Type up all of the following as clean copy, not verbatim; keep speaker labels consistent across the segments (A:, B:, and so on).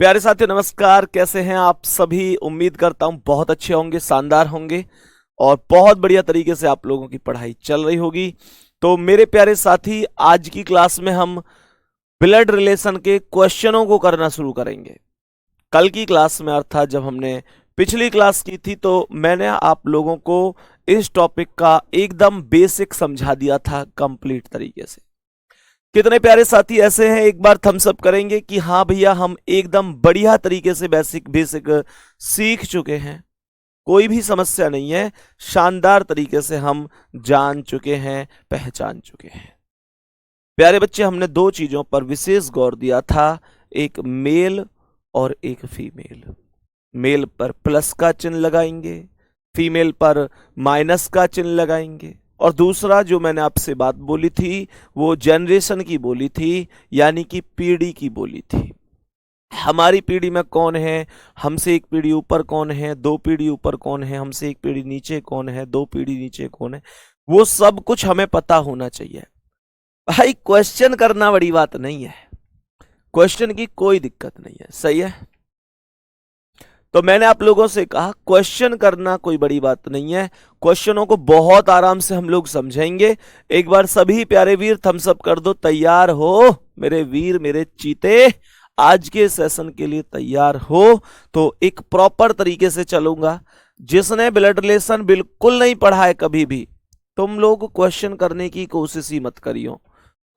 A: प्यारे साथियों नमस्कार। कैसे हैं आप सभी? उम्मीद करता हूं बहुत अच्छे होंगे, शानदार होंगे और बहुत बढ़िया तरीके से आप लोगों की पढ़ाई चल रही होगी। तो मेरे प्यारे साथी, आज की क्लास में हम ब्लड रिलेशन के क्वेश्चनों को करना शुरू करेंगे। कल की क्लास में अर्थात जब हमने पिछली क्लास की थी तो मैंने आप लोगों को इस टॉपिक का एकदम बेसिक समझा दिया था कंप्लीट तरीके से। कितने प्यारे साथी ऐसे हैं, एक बार थम्स अप करेंगे कि हाँ भैया हम एकदम बढ़िया तरीके से बेसिक बेसिक सीख चुके हैं, कोई भी समस्या नहीं है, शानदार तरीके से हम जान चुके हैं, पहचान चुके हैं। प्यारे बच्चे, हमने दो चीजों पर विशेष गौर दिया था, एक मेल और एक फीमेल। मेल पर प्लस का चिन्ह लगाएंगे, फीमेल पर माइनस का चिन्ह लगाएंगे। और दूसरा जो मैंने आपसे बात बोली थी वो जनरेशन की बोली थी, यानी कि पीढ़ी की बोली थी। हमारी पीढ़ी में कौन है, हमसे एक पीढ़ी ऊपर कौन है, दो पीढ़ी ऊपर कौन है, हमसे एक पीढ़ी नीचे कौन है, दो पीढ़ी नीचे कौन है, वो सब कुछ हमें पता होना चाहिए। भाई क्वेश्चन करना बड़ी बात नहीं है, क्वेश्चन की कोई दिक्कत नहीं है, सही है। तो मैंने आप लोगों से कहा क्वेश्चन करना कोई बड़ी बात नहीं है, क्वेश्चनों को बहुत आराम से हम लोग समझेंगे। एक बार सभी प्यारे वीर थम्स अप कर दो, तैयार हो मेरे वीर, मेरे चीते, आज के सेशन के लिए तैयार हो। तो एक प्रॉपर तरीके से चलूंगा। जिसने ब्लड रिलेशन बिल्कुल नहीं पढ़ा है कभी भी, तुम लोग क्वेश्चन करने की कोशिश ही मत करियो,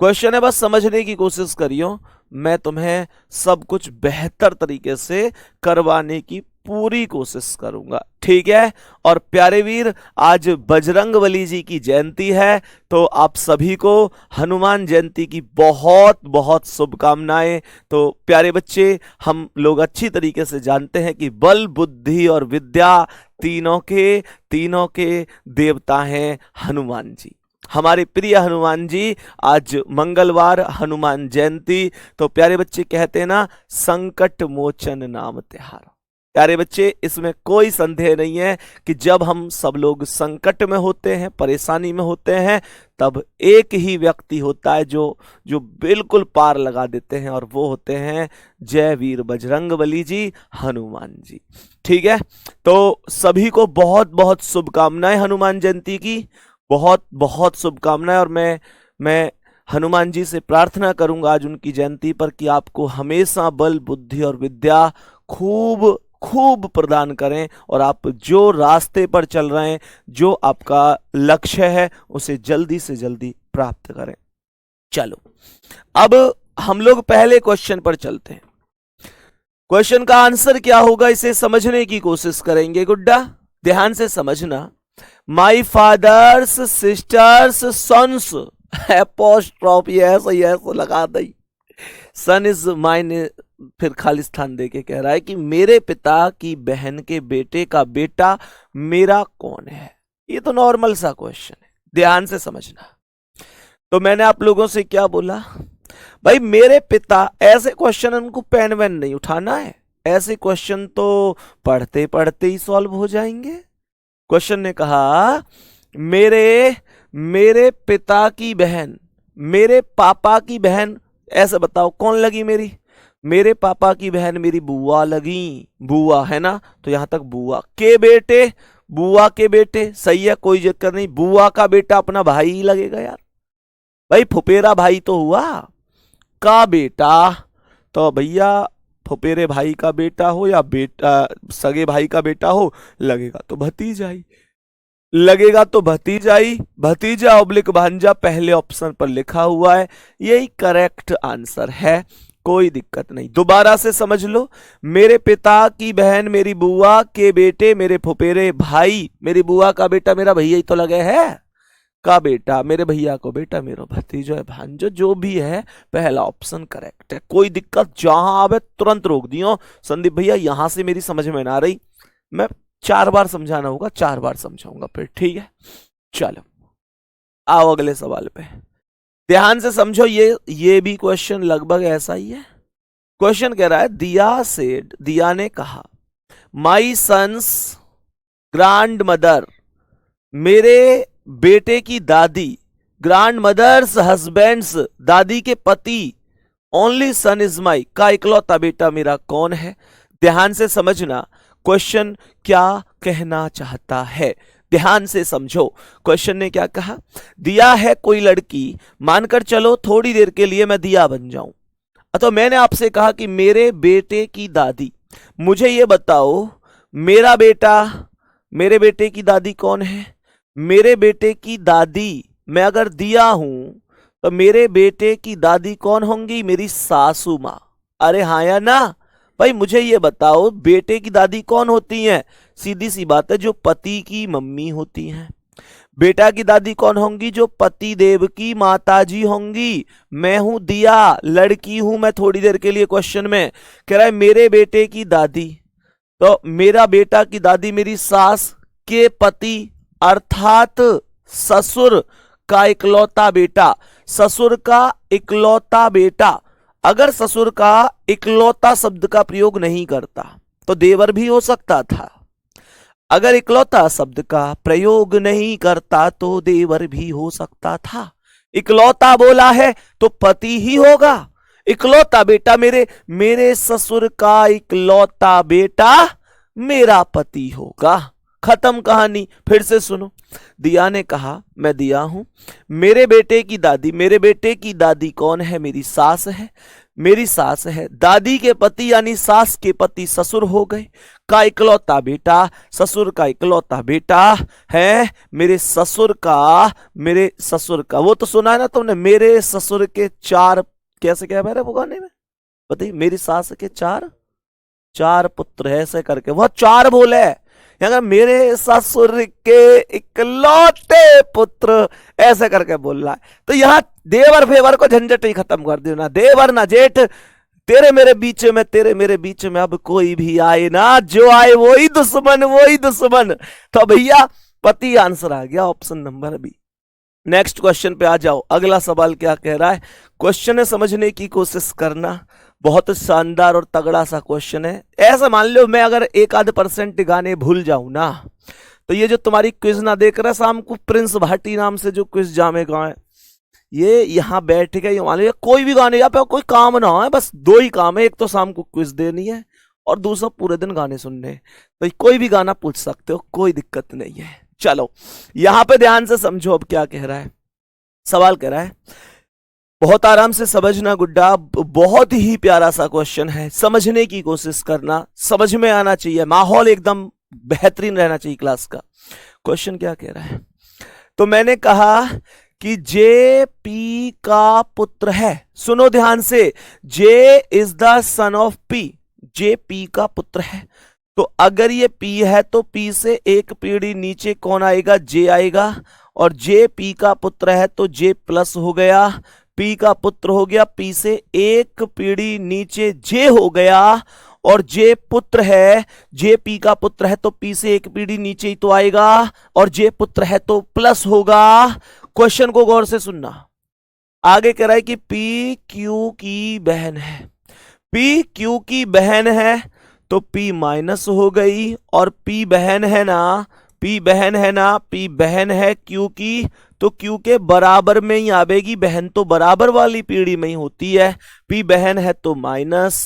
A: क्वेश्चन है बस समझने की कोशिश करियो। मैं तुम्हें सब कुछ बेहतर तरीके से करवाने की पूरी कोशिश करूंगा, ठीक है। और प्यारे वीर, आज बजरंगबली जी की जयंती है, तो आप सभी को हनुमान जयंती की बहुत बहुत शुभकामनाएं। तो प्यारे बच्चे, हम लोग अच्छी तरीके से जानते हैं कि बल, बुद्धि और विद्या तीनों के देवता हैं हनुमान जी, हमारे प्रिय हनुमान जी। आज मंगलवार, हनुमान जयंती। तो प्यारे बच्चे कहते हैं ना, संकट मोचन नाम तिहारा। प्यारे बच्चे, इसमें कोई संदेह नहीं है कि जब हम सब लोग संकट में होते हैं, परेशानी में होते हैं, तब एक ही व्यक्ति होता है जो बिल्कुल पार लगा देते हैं, और वो होते हैं जय वीर बजरंगबली जी, हनुमान जी, ठीक है। तो सभी को बहुत बहुत शुभकामनाएं हनुमान जयंती की, बहुत बहुत शुभकामनाएं। और मैं हनुमान जी से प्रार्थना करूंगा आज उनकी जयंती पर कि आपको हमेशा बल, बुद्धि और विद्या खूब खूब प्रदान करें, और आप जो रास्ते पर चल रहे हैं, जो आपका लक्ष्य है, उसे जल्दी से जल्दी प्राप्त करें। चलो, अब हम लोग पहले क्वेश्चन पर चलते हैं। क्वेश्चन का आंसर क्या होगा, इसे समझने की कोशिश करेंगे। गुड्डा, ध्यान से समझना। My father's sister's sons, apostrophe ऐसा लगा दी, सन इज माइन, फिर खालिस्तान दे के कह रहा है कि मेरे पिता की बहन के बेटे का बेटा मेरा कौन है। ये तो नॉर्मल सा क्वेश्चन है, ध्यान से समझना। तो मैंने आप लोगों से क्या बोला, भाई मेरे पिता, ऐसे क्वेश्चन उनको पेन वेन नहीं उठाना है, ऐसे क्वेश्चन तो पढ़ते पढ़ते ही सॉल्व हो जाएंगे। क्वेश्चन ने कहा मेरे पिता की बहन, मेरे पापा की बहन, ऐसे बताओ कौन लगी मेरी? मेरे पापा की बहन मेरी बुआ लगी, बुआ है ना, तो यहां तक बुआ के बेटे, बुआ के बेटे, सही है, कोई चक्कर नहीं। बुआ का बेटा अपना भाई ही लगेगा यार, भाई फुपेरा भाई तो हुआ, का बेटा तो भैया फुपेरे भाई का बेटा हो या बेटा सगे भाई का बेटा हो, लगेगा तो भतीजा ही, लगेगा तो भतीजाई, भतीजा ऑब्लिक भांजा पहले ऑप्शन पर लिखा हुआ है, यही करेक्ट आंसर है, कोई दिक्कत नहीं। दोबारा से समझ लो, मेरे पिता की बहन मेरी बुआ के बेटे मेरे फुपेरे भाई, मेरी बुआ का बेटा मेरा भैया ही तो लगे है, का बेटा मेरे भैया को बेटा मेरा भतीजो है, भांजो, जो भी है पहला ऑप्शन करेक्ट है, कोई दिक्कत। जहां आवे तुरंत रोक दियो, संदीप भैया यहां से मेरी समझ में ना रही, मैं 4 बार समझाना होगा, 4 बार समझाऊंगा फिर, ठीक है। चलो आओ अगले सवाल पे, ध्यान से समझो। ये भी क्वेश्चन लगभग ऐसा ही है। क्वेश्चन कह रहा है, दिया ने कहा, माई सन्स ग्रैंड मदर, मेरे बेटे की दादी, ग्रैंड मदर्स हस्बैंड्स, दादी के पति ओनली सन इज माई का इकलौता बेटा मेरा कौन है? ध्यान से समझना क्वेश्चन क्या कहना चाहता है, ध्यान से समझो। क्वेश्चन ने क्या कहा, दिया है कोई लड़की, मानकर चलो थोड़ी देर के लिए मैं दिया बन जाऊं। तो मैंने आपसे कहा कि मेरे बेटे की दादी, मुझे ये बताओ मेरा बेटा, मेरे बेटे की दादी कौन है? मेरे बेटे की दादी मैं अगर दिया हूं तो मेरे बेटे की दादी कौन होंगी? मेरी सासू माँ। अरे हाँ या ना भाई, मुझे ये बताओ बेटे की दादी कौन होती हैं? सीधी सी बात है, जो पति की मम्मी होती हैं। बेटा की दादी कौन होंगी? जो पति देव की माताजी होंगी। मैं हूं दिया, लड़की हूं मैं थोड़ी देर के लिए। क्वेश्चन में कह रहा है मेरे बेटे की दादी, तो मेरा बेटा की दादी मेरी सास के पति अर्थात ससुर का इकलौता बेटा, ससुर का इकलौता बेटा। अगर ससुर का इकलौता शब्द का प्रयोग नहीं करता तो देवर भी हो सकता था। अगर इकलौता शब्द का प्रयोग नहीं करता तो देवर भी हो सकता था। इकलौता बोला है तो पति ही होगा। इकलौता बेटा मेरे ससुर का इकलौता बेटा मेरा पति होगा। खत्म कहानी। फिर से सुनो, दिया ने कहा मैं दिया हूं, मेरे बेटे की दादी, मेरे बेटे की दादी कौन है? मेरी सास है, मेरी सास है। दादी के पति यानी सास के पति ससुर हो गए। का इकलौता बेटा, ससुर का इकलौता बेटा है मेरे ससुर का। वो तो सुना है ना तुमने, मेरे ससुर के चार, कैसे क्या है वो गाने में बताइए, मेरी सास के चार पुत्र है, ऐसे करके वो चार बोले। अगर मेरे ससुर के इकलौते पुत्र, ऐसे करके बोल रहा है। तो यहां देवर फेवर को झंझट ही खत्म कर दियो ना, देवर ना जेठ, तेरे मेरे बीच में अब कोई भी आए ना, जो आए वही दुश्मन। तो भैया पति आंसर आ गया, option number B. Next question पे आ जाओ। अगला सवाल क्या कह रहा है, क्वेश्चन है समझने की कोशिश करना। बहुत शानदार और तगड़ा सा क्वेश्चन है। ऐसा मान लो मैं अगर 1-8% गाने भूल जाऊं ना, तो ये जो तुम्हारी क्विज ना देख रहा शाम को, प्रिंस भाटी नाम से जो क्विज जामे गाए, ये यहाँ बैठ के मान लो कोई भी गाने, यहाँ पे कोई काम ना हो, बस 2 ही काम है, एक तो शाम को क्विज देनी है और दूसरा पूरे दिन गाने सुनने। तो कोई भी गाना पूछ सकते हो, कोई दिक्कत नहीं है। चलो यहां पे ध्यान से समझो, अब क्या कह रहा है। सवाल कह रहा है, बहुत आराम से समझना गुड्डा, बहुत ही प्यारा सा क्वेश्चन है, समझने की कोशिश करना, समझ में आना चाहिए, माहौल एकदम बेहतरीन रहना चाहिए क्लास का। क्वेश्चन क्या कह रहा है, तो मैंने कहा कि जे पी का पुत्र है। सुनो ध्यान से, J is the son of P, J P का पुत्र है। तो अगर ये P है तो P से एक पीढ़ी नीचे कौन आएगा? J आएगा। और J P का पुत्र है तो J प्लस हो गया, P का पुत्र हो गया, P से एक पीढ़ी नीचे J हो गया। और J पुत्र है, J P का पुत्र है तो P से एक पीढ़ी नीचे ही तो आएगा, और J पुत्र है तो प्लस होगा। क्वेश्चन को गौर से सुनना। आगे कह रहा है कि P Q की बहन है। P Q की बहन है तो P माइनस हो गई, और P बहन है ना, P बहन है Q की, तो Q के बराबर में ही आवेगी। बहन तो बराबर वाली पीढ़ी में ही होती है। P बहन है तो माइनस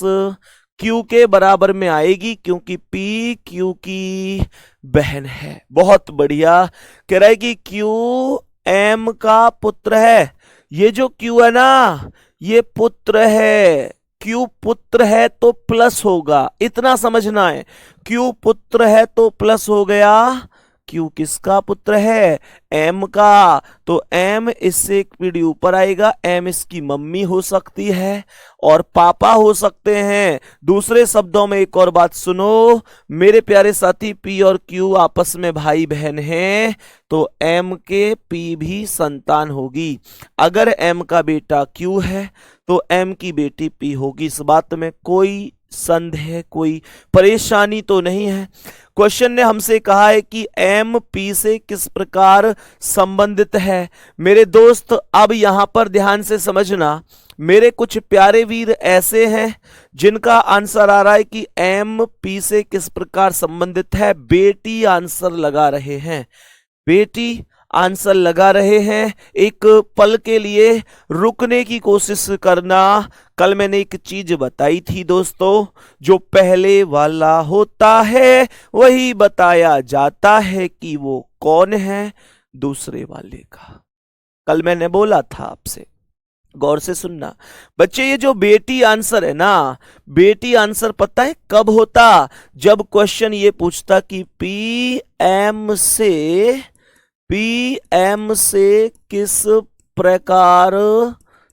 A: Q के बराबर में आएगी, क्योंकि P Q की बहन है। बहुत बढ़िया। कह रहा है कि Q M का पुत्र है। ये जो Q है ना, ये पुत्र है। Q पुत्र है तो प्लस होगा, इतना समझना है। Q पुत्र है तो प्लस हो गया। Q किसका पुत्र है? M का। तो M इससे एक पीढ़ी ऊपर आएगा। M इसकी मम्मी हो सकती है और पापा हो सकते हैं। दूसरे शब्दों में एक और बात सुनो मेरे प्यारे साथी, P और Q आपस में भाई बहन हैं, तो M के P भी संतान होगी। अगर M का बेटा Q है तो M की बेटी P होगी। इस बात में कोई संदेह, कोई परेशानी तो नहीं है। क्वेश्चन ने हमसे कहा है कि M P से किस प्रकार संबंधित है। मेरे दोस्त अब यहां पर ध्यान से समझना, मेरे कुछ प्यारे वीर ऐसे हैं जिनका आंसर आ रहा है कि M P से किस प्रकार संबंधित है। बेटी आंसर लगा रहे हैं। बेटी आंसर लगा रहे हैं, एक पल के लिए रुकने की कोशिश करना। कल मैंने एक चीज बताई थी दोस्तों, जो पहले वाला होता है वही बताया जाता है कि वो कौन है दूसरे वाले का। कल मैंने बोला था आपसे, गौर से सुनना बच्चे। ये जो बेटी आंसर है ना, बेटी आंसर पता है कब होता? जब क्वेश्चन ये पूछता कि पीएम से किस प्रकार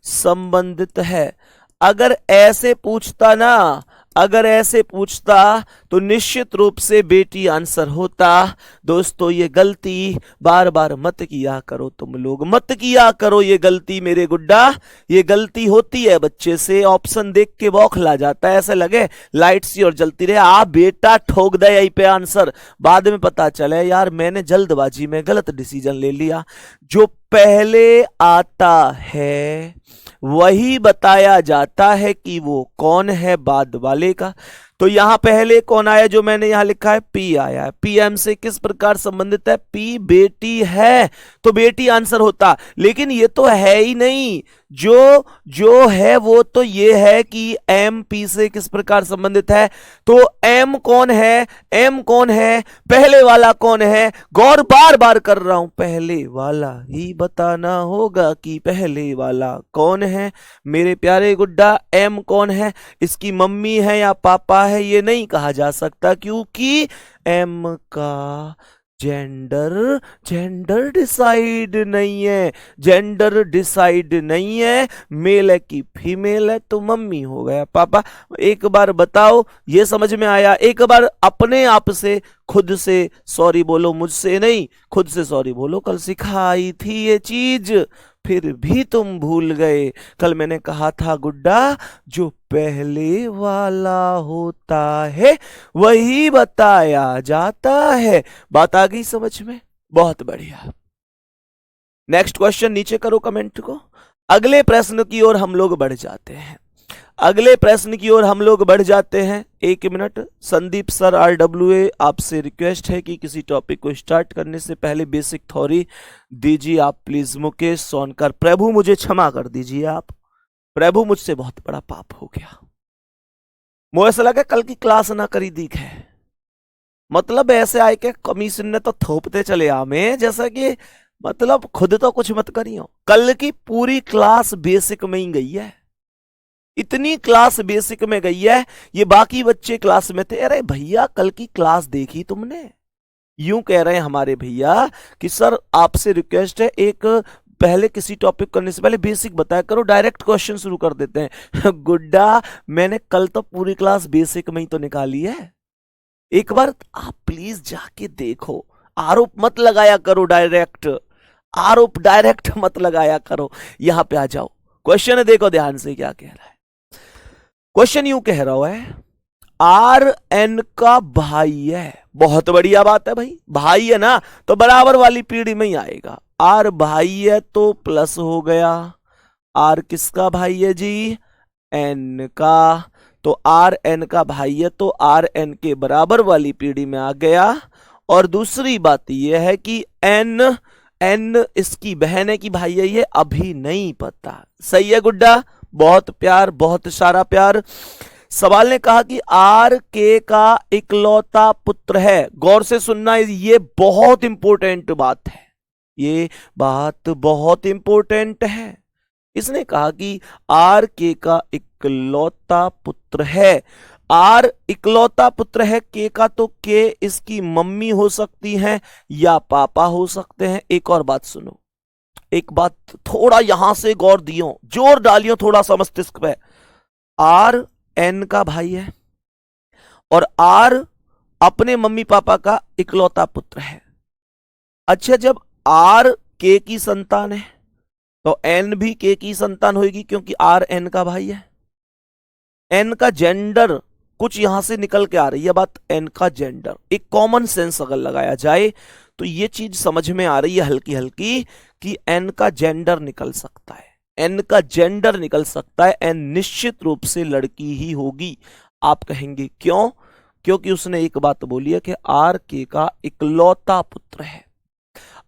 A: संबंधित है। अगर ऐसे पूछता ना, अगर ऐसे पूछता तो निश्चित रूप से बेटी आंसर होता। दोस्तों ये गलती बार बार मत किया करो, तुम लोग मत किया करो ये गलती मेरे गुड्डा। ये गलती होती है बच्चे से, ऑप्शन देख के बौखला जाता है, ऐसे लगे लाइट सी और जलती रहे। आप बेटा ठोक दे यहीं पे आंसर, बाद में पता चले यार मैंने जल्दबाजी में गलत डिसीजन ले लिया। जो पहले आता है वही बताया जाता है कि वो कौन है बाद वाले का। तो यहां पहले कौन आया? जो मैंने यहां लिखा है पी आया है। पीएम से किस प्रकार संबंधित है? पी बेटी है तो बेटी आंसर होता, लेकिन ये तो है ही नहीं। जो है वो तो ये है कि एम पी से किस प्रकार संबंधित है। तो एम कौन है? एम कौन है? पहले वाला कौन है? गौर बार बार कर रहा हूं, पहले वाला ही बताना होगा कि पहले वाला कौन है मेरे प्यारे गुड्डा। एम कौन है? इसकी मम्मी है या पापा है ये नहीं कहा जा सकता, क्योंकि एम का जेंडर डिसाइड नहीं है। जेंडर डिसाइड नहीं है, मेल है कि फीमेल है, तो मम्मी हो गया पापा। एक बार बताओ ये समझ में आया? एक बार अपने आप से खुद से सॉरी बोलो, मुझसे नहीं, खुद से सॉरी बोलो। कल सिखाई थी ये चीज, फिर भी तुम भूल गए। कल मैंने कहा था गुड्डा, जो पहले वाला होता है वही बताया जाता है। बात आ गई समझ में? बहुत बढ़िया। नेक्स्ट क्वेश्चन नीचे करो कमेंट को। अगले प्रश्न की ओर हम लोग बढ़ जाते हैं। अगले प्रश्न की ओर हम लोग बढ़ जाते हैं। एक मिनट, संदीप सर RWA, आपसे रिक्वेस्ट है कि किसी टॉपिक को स्टार्ट करने से पहले बेसिक थ्योरी दीजिए आप प्लीज। मुकेश सोनकर, प्रभु मुझे क्षमा कर दीजिए आप, प्रभु मुझसे बहुत बड़ा पाप हो गया। मुझे ऐसा लगा कल की क्लास ना करी दीख है, मतलब ऐसे आए के कमीशन ने तो थोपते चले आमे, जैसा कि मतलब खुद तो कुछ मत करियो। कल की पूरी क्लास बेसिक में ही गई है, इतनी क्लास बेसिक में गई है। ये बाकी बच्चे क्लास में थे, अरे भैया कल की क्लास देखी तुमने? यूं कह रहे हैं हमारे भैया कि सर आपसे रिक्वेस्ट है, एक पहले किसी टॉपिक करने से पहले बेसिक बताया करो, डायरेक्ट क्वेश्चन शुरू कर देते हैं। गुड्डा मैंने कल तो पूरी क्लास बेसिक में ही तो निकाली है। एक बार आप प्लीज जाके देखो, आरोप मत लगाया करो, डायरेक्ट आरोप डायरेक्ट मत लगाया करो। यहां पे आ जाओ, क्वेश्चन देखो ध्यान से क्या कह रहा है। क्वेश्चन यूं कह रहा है, आर एन का भाई है। बहुत बढ़िया बात है भाई, भाई है ना तो बराबर वाली पीढ़ी में ही आएगा। आर भाई है तो प्लस हो गया। आर किसका भाई है जी? एन का। तो आर एन का भाई है तो आर एन के बराबर वाली पीढ़ी में आ गया। और दूसरी बात यह है कि एन इसकी बहन है कि भाई है, ये अभी नहीं पता। सही है गुड्डा, बहुत प्यार, बहुत सारा प्यार। सवाल ने कहा कि आर के का इकलौता पुत्र है। गौर से सुनना, ये बहुत इंपॉर्टेंट बात है, ये बात बहुत इंपॉर्टेंट है। इसने कहा कि आर के का इकलौता पुत्र है। आर इकलौता पुत्र है के का, तो के इसकी मम्मी हो सकती है या पापा हो सकते हैं। एक और बात सुनो, एक बात थोड़ा यहां से गौर दियो, जोर डालियो थोड़ा सा मस्तिष्क पे। आर एन का भाई है और आर अपने मम्मी पापा का इकलौता पुत्र है। अच्छा, जब आर के की संतान है तो एन भी के की संतान होगी, क्योंकि आर एन का भाई है। एन का जेंडर कुछ यहां से निकल के आ रही है बात, एन का जेंडर। एक कॉमन सेंस अगर लगाया जाए तो ये चीज समझ में आ रही है हल्की हल्की कि एन का जेंडर निकल सकता है, एन का जेंडर निकल सकता है। एन निश्चित रूप से लड़की ही होगी। आप कहेंगे क्यों? क्योंकि उसने एक बात बोली है कि आर के का इकलौता पुत्र है।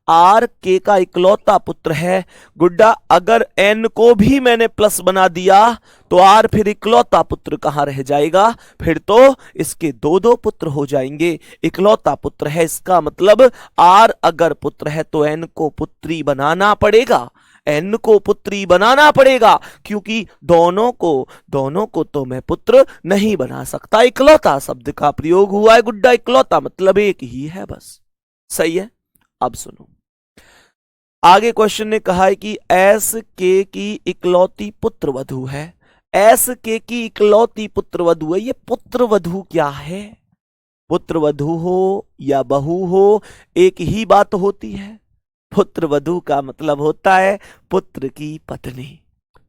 A: आर के का इकलौता पुत्र है। गुड्डा अगर एन को भी मैंने प्लस बना दिया तो आर फिर इकलौता पुत्र कहां रह जाएगा, फिर तो इसके दो दो पुत्र हो जाएंगे। इकलौता पुत्र है, इसका मतलब आर अगर पुत्र है तो एन को पुत्री बनाना पड़ेगा, एन को पुत्री बनाना पड़ेगा, क्योंकि दोनों को तो मैं पुत्र नहीं बना सकता। इकलौता शब्द का प्रयोग हुआ है गुड्डा, इकलौता मतलब एक ही है बस। सही है। अब सुनो, आगे क्वेश्चन ने कहा है कि एस के की इकलौती पुत्र वधू है। एस के की इकलौती पुत्र वधू है। ये पुत्र वधू क्या है? पुत्र वधू हो या बहू हो, एक ही बात होती है। पुत्र वधू का मतलब होता है पुत्र की पत्नी।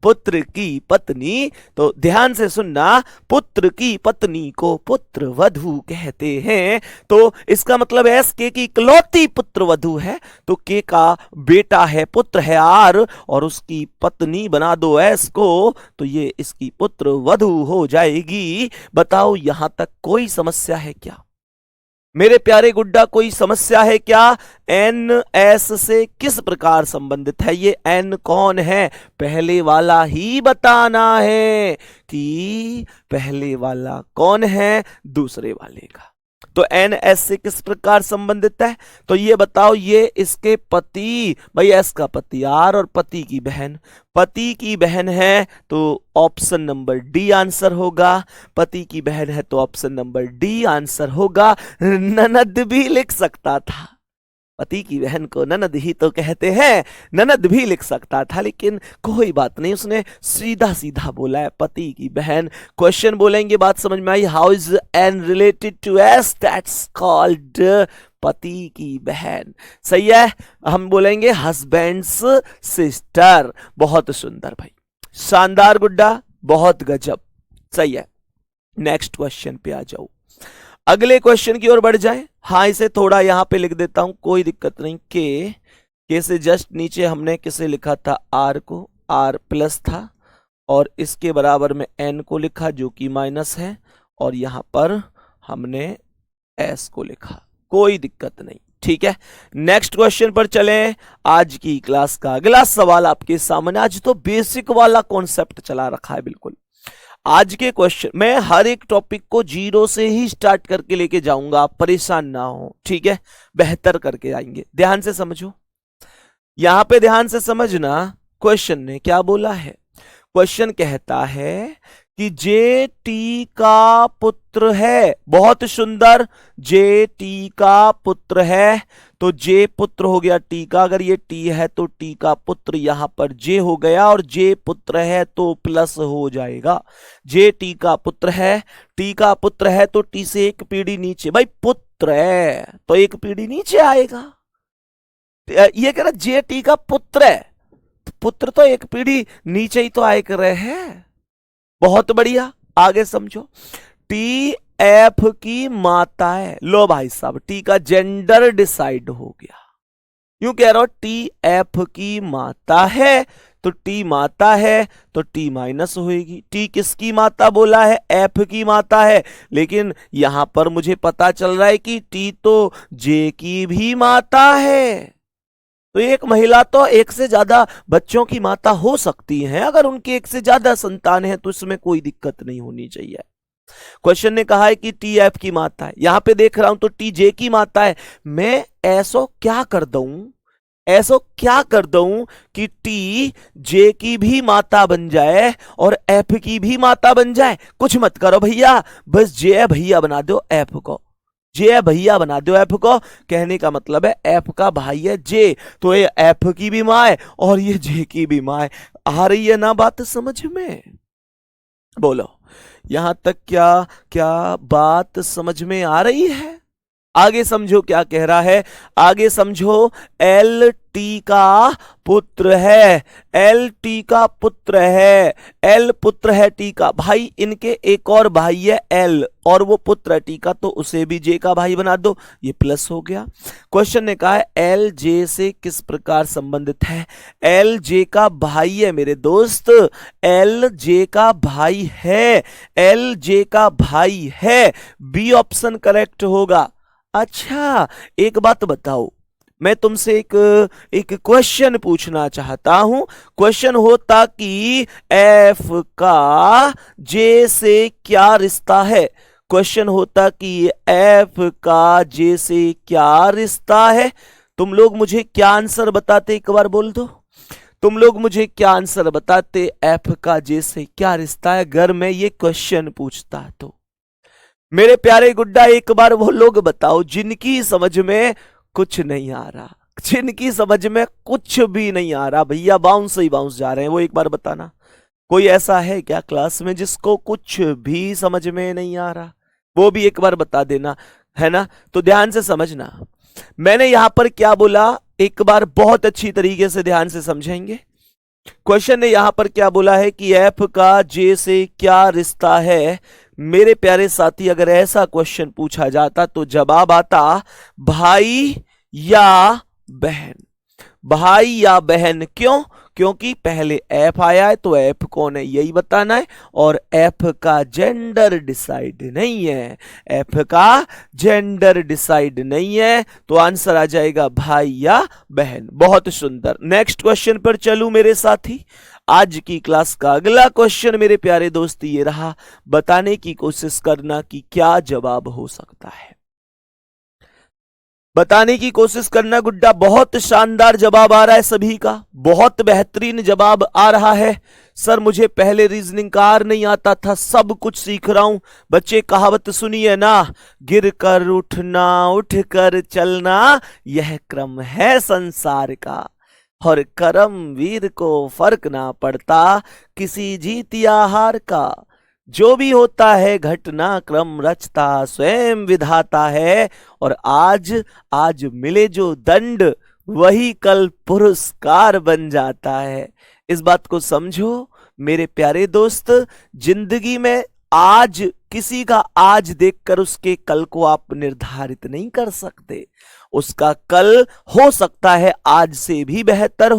A: पुत्र की पत्नी, तो ध्यान से सुनना, पुत्र की पत्नी को पुत्र वधू कहते हैं। तो इसका मतलब एस के की इकलौती पुत्र वधू है, तो के का बेटा है, पुत्र है आर, और उसकी पत्नी बना दो एस को, तो ये इसकी पुत्र वधू हो जाएगी। बताओ यहां तक कोई समस्या है क्या मेरे प्यारे गुड्डा? कोई समस्या है क्या? एन एस से किस प्रकार संबंधित है? ये एन कौन है? पहले वाला ही बताना है कि पहले वाला कौन है, दूसरे वाले का। तो एन एस से किस प्रकार संबंधित है? तो ये बताओ, ये इसके पति, भाई एस का पति आर और पति की बहन, पति की बहन है तो ऑप्शन नंबर डी आंसर होगा। पति की बहन है तो ऑप्शन नंबर डी आंसर होगा। ननद भी लिख सकता था, पति की बहन को ननद ही तो कहते हैं, ननद भी लिख सकता था, लेकिन कोई बात नहीं, उसने सीधा सीधा बोला है पति की बहन। क्वेश्चन बोलेंगे, बात समझ में आई? How is N related to S, that's called पति की बहन। सही है। हम बोलेंगे हस्बैंड्स सिस्टर। बहुत सुंदर भाई, शानदार गुड्डा, बहुत गजब। सही है। नेक्स्ट क्वेश्चन पे आ जाओ, अगले क्वेश्चन की ओर बढ़ जाए। हाँ, इसे थोड़ा यहां पे लिख देता हूं, कोई दिक्कत नहीं। के से जस्ट नीचे हमने किसे लिखा था? आर को, आर प्लस था, और इसके बराबर में एन को लिखा जो कि माइनस है, और यहां पर हमने एस को लिखा। कोई दिक्कत नहीं, ठीक है। नेक्स्ट क्वेश्चन पर चलें। आज की क्लास का अगला सवाल आपके सामने। आज तो बेसिक वाला कॉन्सेप्ट चला रखा है बिल्कुल। आज के क्वेश्चन मैं हर एक टॉपिक को जीरो से ही स्टार्ट करके लेके जाऊंगा, आप परेशान ना हो, ठीक है। बेहतर करके आएंगे। ध्यान से समझो, यहां पे ध्यान से समझना। क्वेश्चन ने क्या बोला है? क्वेश्चन कहता है कि जे टी का पुत्र है। बहुत सुंदर, जे टी का पुत्र है, तो जे पुत्र हो गया टी का। अगर ये टी है तो टी का पुत्र यहां पर जे हो गया, और जे पुत्र है तो प्लस हो जाएगा। जे टी का पुत्र है, टी का पुत्र है तो टी से एक पीढ़ी नीचे, भाई पुत्र है तो एक पीढ़ी नीचे आएगा। ये कह रहा जे टी का पुत्र है, पुत्र तो एक पीढ़ी नीचे ही तो आए कर रहे हैं। बहुत बढ़िया, आगे समझो। टी एफ की माता है। लो भाई साहब, टी का जेंडर डिसाइड हो गया। यूं कह रहा हूं, टी एफ की माता है, तो टी माता है तो टी माइनस होएगी। टी किसकी माता बोला है? एफ की माता है, लेकिन यहां पर मुझे पता चल रहा है कि टी तो जे की भी माता है। तो एक महिला तो एक से ज्यादा बच्चों की माता हो सकती है। अगर उनके एक से ज्यादा संतान है तो इसमें कोई दिक्कत नहीं होनी चाहिए। क्वेश्चन ने कहा है कि टी एफ की माता है, यहां पे देख रहा हूं तो टी जे की माता है। मैं ऐसो क्या कर दूं कि टी जे की भी माता बन जाए और एफ की भी माता बन जाए? कुछ मत करो भैया, बस जे भैया बना दो एफ को, जे भैया बना दो एफ को। कहने का मतलब है एफ का भाई है जे, तो ये एफ की भी मां है और ये जे की भी मां है। आ रही है ना बात समझ में? बोलो, यहां तक क्या बात समझ में आ रही है? आगे समझो क्या कह रहा है। आगे समझो, एल टी का पुत्र है, एल टी का पुत्र है, एल पुत्र है टी का। भाई इनके एक और भाई है एल, और वो पुत्र है टी का, तो उसे भी जे का भाई बना दो। ये प्लस हो गया। क्वेश्चन ने कहा है एल जे से किस प्रकार संबंधित है? एल जे का भाई है मेरे दोस्त, एल जे का भाई है, एल जे का भाई है। बी ऑप्शन करेक्ट होगा। अच्छा, एक बात बताओ, मैं तुमसे एक क्वेश्चन पूछना चाहता हूं। क्वेश्चन होता कि एफ का जे से क्या रिश्ता है। क्वेश्चन होता कि एफ का जे से क्या रिश्ता है। तुम लोग मुझे क्या आंसर बताते, एक बार बोल दो। तुम लोग मुझे क्या आंसर बताते, एफ का जे से क्या रिश्ता है, अगर मैं ये क्वेश्चन पूछता तो। मेरे प्यारे गुड्डा, एक बार वो लोग बताओ जिनकी समझ में कुछ नहीं आ रहा, जिनकी समझ में कुछ भी नहीं आ रहा, भैया बाउंस ही बाउंस जा रहे हैं, वो एक बार बताना। कोई ऐसा है क्या क्लास में जिसको कुछ भी समझ में नहीं आ रहा? वो भी एक बार बता देना, है ना। तो ध्यान से समझना, मैंने यहां पर क्या बोला, एक बार बहुत अच्छी तरीके से ध्यान से समझेंगे। क्वेश्चन ने यहां पर क्या बोला है कि एफ का जे से क्या रिश्ता है। मेरे प्यारे साथी, अगर ऐसा क्वेश्चन पूछा जाता तो जवाब आता भाई या बहन। भाई या बहन, क्यों? क्योंकि पहले एफ आया है, तो एफ कौन है यही बताना है, और एफ का जेंडर डिसाइड नहीं है। एफ का जेंडर डिसाइड नहीं है, तो आंसर आ जाएगा भाई या बहन। बहुत सुंदर। नेक्स्ट क्वेश्चन पर चलूं मेरे साथी। आज की क्लास का अगला क्वेश्चन मेरे प्यारे दोस्त ये रहा, बताने की कोशिश करना कि क्या जवाब हो सकता है। बताने की कोशिश करना गुड्डा। बहुत शानदार जवाब आ रहा है सभी का, बहुत बेहतरीन जवाब आ रहा है। सर मुझे पहले रीजनिंग कार नहीं आता था, सब कुछ सीख रहा हूं। बच्चे कहावत सुनिए ना, गिर कर उठना उठ कर चलना यह क्रम है संसार का, और कर्मवीर को फर्क ना पड़ता किसी जीत या हार का। जो भी होता है घटना क्रम रचता स्वयं विधाता है, और आज मिले जो दंड वही कल पुरस्कार बन जाता है। इस बात को समझो मेरे प्यारे दोस्त। जिंदगी में आज किसी का आज देखकर उसके कल को आप निर्धारित नहीं कर सकते। उसका कल हो सकता है आज से भी बेहतर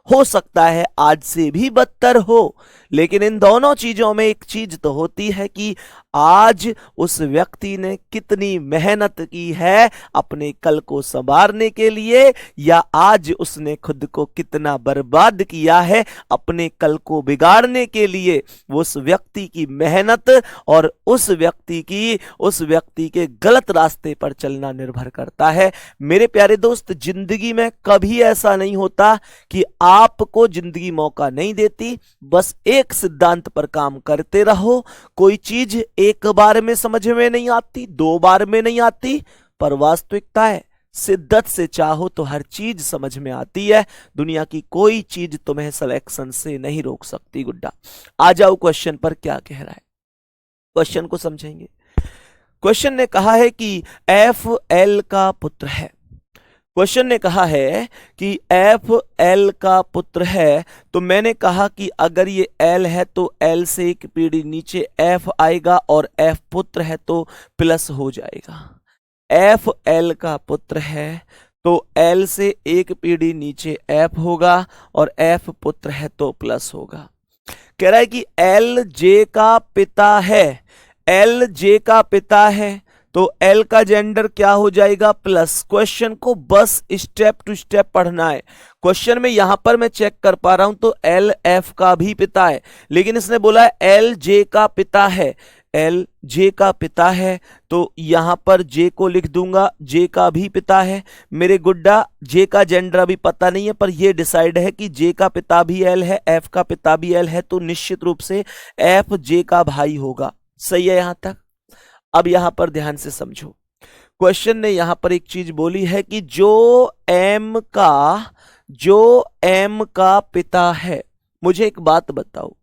A: हो सकता है आज से भी बदतर हो, लेकिन इन दोनों चीजों में एक चीज तो होती है कि आज उस व्यक्ति ने कितनी मेहनत की है अपने कल को संवारने के लिए, या आज उसने खुद को कितना बर्बाद किया है अपने कल को बिगाड़ने के लिए। उस व्यक्ति की मेहनत और उस व्यक्ति के गलत रास्ते पर चलना निर्भर करता है। मेरे प्यारे दोस्त, जिंदगी में कभी ऐसा नहीं होता कि आपको जिंदगी मौका नहीं देती। बस एक सिद्धांत पर काम करते रहो। कोई चीज एक बार में समझ में नहीं आती, दो बार में नहीं आती, पर वास्तविकता है शिद्दत से चाहो तो हर चीज समझ में आती है। दुनिया की कोई चीज तुम्हें सिलेक्शन से नहीं रोक सकती गुड्डा। आ जाओ क्वेश्चन पर, क्या कह रहा है क्वेश्चन को समझेंगे। क्वेश्चन ने कहा है कि एफ एल का पुत्र है। क्वेश्चन ने कहा है कि एफ एल का पुत्र है, तो मैंने कहा कि अगर ये एल है तो एल से एक पीढ़ी नीचे एफ आएगा, और एफ पुत्र है तो प्लस हो जाएगा। एफ एल का पुत्र है तो एल से एक पीढ़ी नीचे एफ होगा, और एफ पुत्र है तो प्लस होगा। कह रहा है कि एल जे का पिता है। एल जे का पिता है तो एल का जेंडर क्या हो जाएगा, प्लस। क्वेश्चन को बस स्टेप टू स्टेप पढ़ना है। क्वेश्चन में यहां पर मैं चेक कर पा रहा हूं तो एल एफ का भी पिता है, लेकिन इसने बोला है एल जे का पिता है। एल जे का पिता है तो यहां पर जे को लिख दूंगा, जे का भी पिता है। मेरे गुड्डा, जे का जेंडर अभी पता नहीं है, पर यह डिसाइड है कि जे का पिता भी एल है, एफ का पिता भी एल है, तो निश्चित रूप से एफ जे का भाई होगा। सही है यहां तक? अब यहां पर ध्यान से समझो। क्वेश्चन ने यहां पर एक चीज बोली है कि जो एम का पिता है। मुझे एक बात बताओ,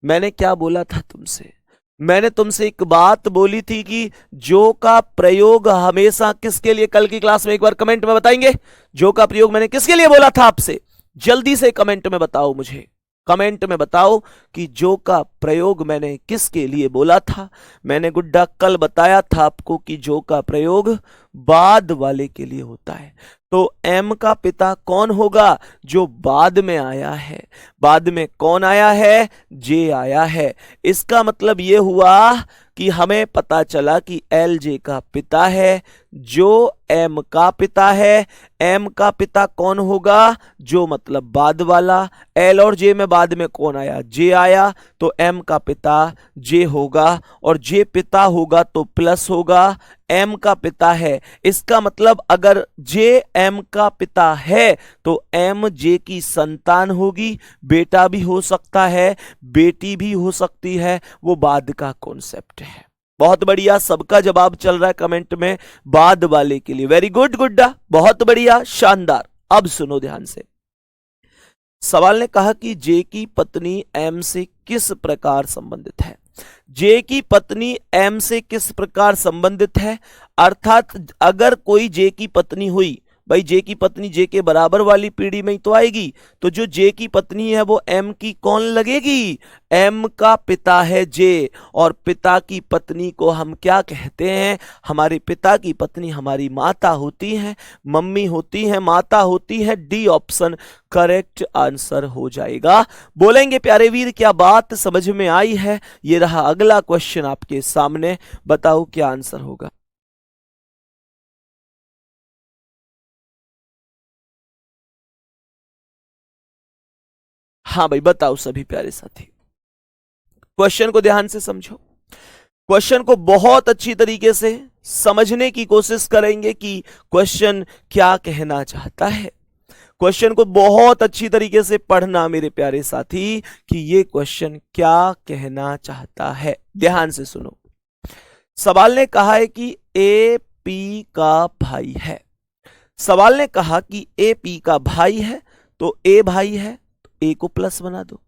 A: मैंने क्या बोला था तुमसे? मैंने तुमसे एक बात बोली थी कि जो का प्रयोग हमेशा किसके लिए, कल की क्लास में एक बार कमेंट में बताएंगे जो का प्रयोग मैंने किसके लिए बोला था आपसे? जल्दी से कमेंट में बताओ, मुझे कमेंट में बताओ कि जो का प्रयोग मैंने किसके लिए बोला था। मैंने गुड्डा कल बताया था आपको कि जो का प्रयोग बाद वाले के लिए होता है। तो एम का पिता कौन होगा? जो बाद में आया है। बाद में कौन आया है? जे आया है। इसका मतलब ये हुआ कि हमें पता चला कि एल जे का पिता है, जो एम का पिता है। एम का पिता कौन होगा? जो मतलब बाद वाला। एल और जे में बाद में कौन आया? जे आया। तो एम का पिता जे होगा, और जे पिता होगा तो प्लस होगा। एम का पिता है, इसका मतलब अगर जे एम का पिता है तो एम जे की संतान होगी। बेटा भी हो सकता है, बेटी भी हो सकती है, वो बाद का कॉन्सेप्ट है। बहुत बढ़िया, सबका जवाब चल रहा है कमेंट में बाद वाले के लिए। वेरी गुड गुड्डा, बहुत बढ़िया, शानदार। अब सुनो ध्यान से। सवाल ने कहा कि जे की पत्नी एम से किस प्रकार संबंधित है। जे की पत्नी एम से किस प्रकार संबंधित है, अर्थात अगर कोई जे की पत्नी हुई, भाई जे की पत्नी जे के बराबर वाली पीढ़ी में ही तो आएगी, तो जो जे की पत्नी है वो एम की कौन लगेगी? एम का पिता है जे, और पिता की पत्नी को हम क्या कहते हैं? हमारे पिता की पत्नी हमारी माता होती है, मम्मी होती है, माता होती है। डी ऑप्शन करेक्ट आंसर हो जाएगा। बोलेंगे प्यारे वीर, क्या बात समझ में आई है? ये रहा अगला क्वेश्चन आपके सामने, बताओ क्या आंसर होगा। हाँ भाई बताओ सभी प्यारे साथी, क्वेश्चन को ध्यान से समझो। क्वेश्चन को बहुत अच्छी तरीके से समझने की कोशिश करेंगे कि क्वेश्चन क्या कहना चाहता है। क्वेश्चन को बहुत अच्छी तरीके से पढ़ना मेरे प्यारे साथी कि ये क्वेश्चन क्या कहना चाहता है। ध्यान से सुनो। सवाल ने कहा है कि ए पी का भाई है। सवाल ने कहा कि ए पी का भाई है, तो ए भाई है तो ए को प्लस बना दो।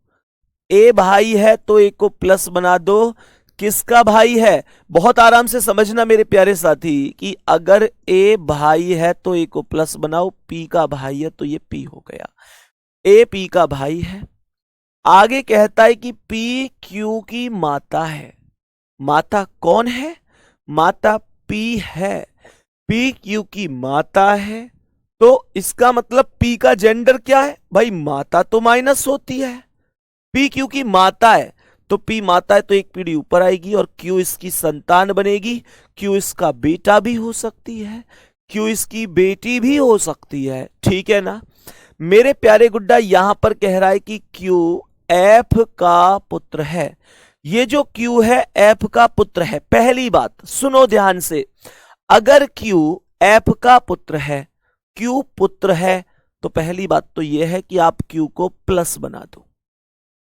A: ए भाई है तो ए को प्लस बना दो। किसका भाई है? बहुत आराम से समझना मेरे प्यारे साथी कि अगर ए भाई है तो ए को प्लस बनाओ, पी का भाई है तो ये पी हो गया। ए पी का भाई है। आगे कहता है कि पी क्यू की माता है। माता कौन है? माता पी है। पी क्यू की माता है, तो इसका मतलब पी का जेंडर क्या है? भाई माता तो माइनस होती है। पी क्यू की माता है तो पी माता है तो एक पीढ़ी ऊपर आएगी, और क्यू इसकी संतान बनेगी। क्यू इसका बेटा भी हो सकती है, क्यू इसकी बेटी भी हो सकती है। ठीक है ना मेरे प्यारे गुड्डा? यहां पर कह रहा है कि क्यू एफ का पुत्र है। ये जो क्यू है एफ का पुत्र है। पहली बात सुनो ध्यान से, अगर क्यू एफ का पुत्र है, क्यू पुत्र है, तो पहली बात तो यह है कि आप क्यू को प्लस बना दो।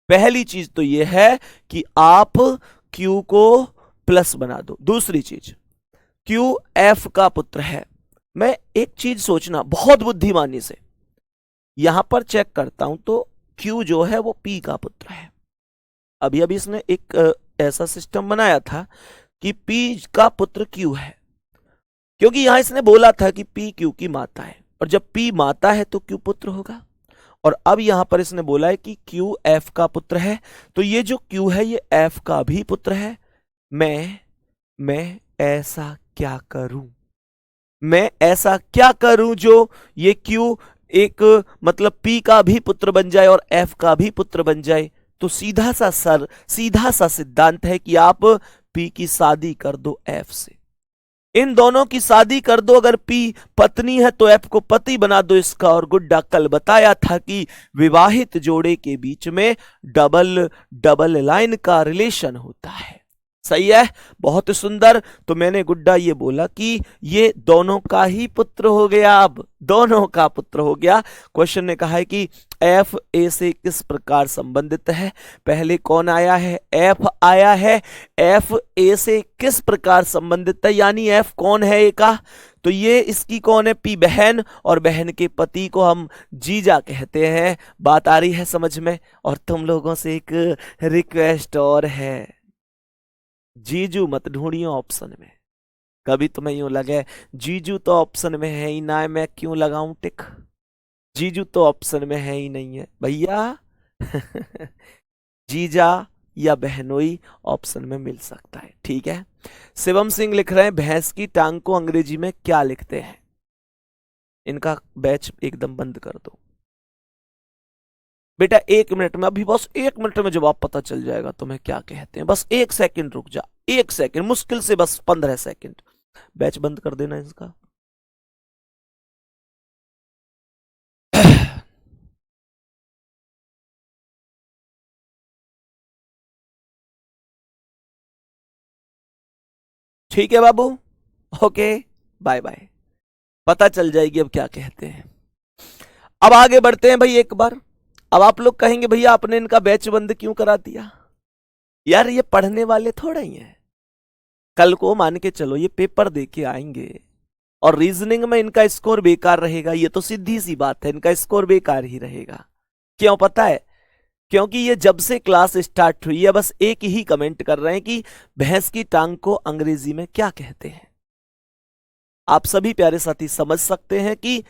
A: पहली चीज तो यह है कि आप क्यू को प्लस बना दो। दूसरी चीज, क्यू एफ का पुत्र है। मैं एक चीज सोचना बहुत बुद्धिमानी से, यहां पर चेक करता हूं तो क्यू जो है वो पी का पुत्र है। अभी अभी इसने एक ऐसा सिस्टम बनाया था कि पी का पुत्र क्यू है, क्योंकि यहां इसने बोला था कि पी क्यू की माता है, और जब पी माता है तो क्यू पुत्र होगा। और अब यहां पर इसने बोला है कि क्यू एफ का पुत्र है, तो ये जो क्यू है ये एफ का भी पुत्र है। मैं ऐसा क्या करूं? मैं ऐसा क्या करूं जो ये क्यू एक मतलब पी का भी पुत्र बन जाए और एफ का भी पुत्र बन जाए? तो सीधा सा सिद्धांत है कि आप पी की शादी कर दो एफ से। इन दोनों की शादी कर दो। अगर पी पत्नी है तो एफ को पति बना दो इसका। और गुड्डा कल बताया था कि विवाहित जोड़े के बीच में डबल लाइन का रिलेशन होता है। सही है, बहुत सुंदर। तो मैंने गुड्डा ये बोला कि ये दोनों का ही पुत्र हो गया। अब दोनों का पुत्र हो गया। क्वेश्चन ने कहा है कि एफ ए से किस प्रकार संबंधित है। पहले कौन आया है? एफ आया है। एफ ए से किस प्रकार संबंधित है, यानी एफ कौन है ए का? तो ये इसकी कौन है? पी बहन, और बहन के पति को हम जीजा कहते हैं। बात आ रही है समझ में? और तुम लोगों से एक रिक्वेस्ट और है, जीजू मत ढूंढियो ऑप्शन में। कभी तुम्हें यूं लगे जीजू तो ऑप्शन में है ही ना है, मैं क्यों लगाऊं टिक? जीजू तो ऑप्शन में है ही नहीं है भैया। जीजा या बहनोई ऑप्शन में मिल सकता है। ठीक है, शिवम सिंह लिख रहे हैं भैंस की टांग को अंग्रेजी में क्या लिखते हैं। इनका बैच एकदम बंद कर दो बेटा, 1 मिनट में, अभी बस 1 मिनट में जवाब पता चल जाएगा तुम्हें क्या कहते हैं। बस 1 सेकंड रुक जा, 1 सेकंड, मुश्किल से बस 15 सेकंड। बैच बंद कर देना इसका। ठीक है बाबू, ओके, बाय बाय। पता चल जाएगी अब क्या कहते हैं। अब आगे बढ़ते हैं भाई एक बार। अब आप लोग कहेंगे भैया आपने इनका बैच बंद क्यों करा दिया। यार ये पढ़ने वाले थोड़ा ही हैं। कल को मान के चलो ये पेपर दे के आएंगे और रीजनिंग में इनका स्कोर बेकार रहेगा, ये तो सीधी सी बात है, इनका स्कोर बेकार ही रहेगा। क्यों पता है? क्योंकि ये जब से क्लास स्टार्ट हुई है बस एक ही कमेंट कर रहे हैं कि भैंस की टांग को अंग्रेजी में क्या कहते हैं। आप सभी प्यारे साथी समझ सकते हैं कि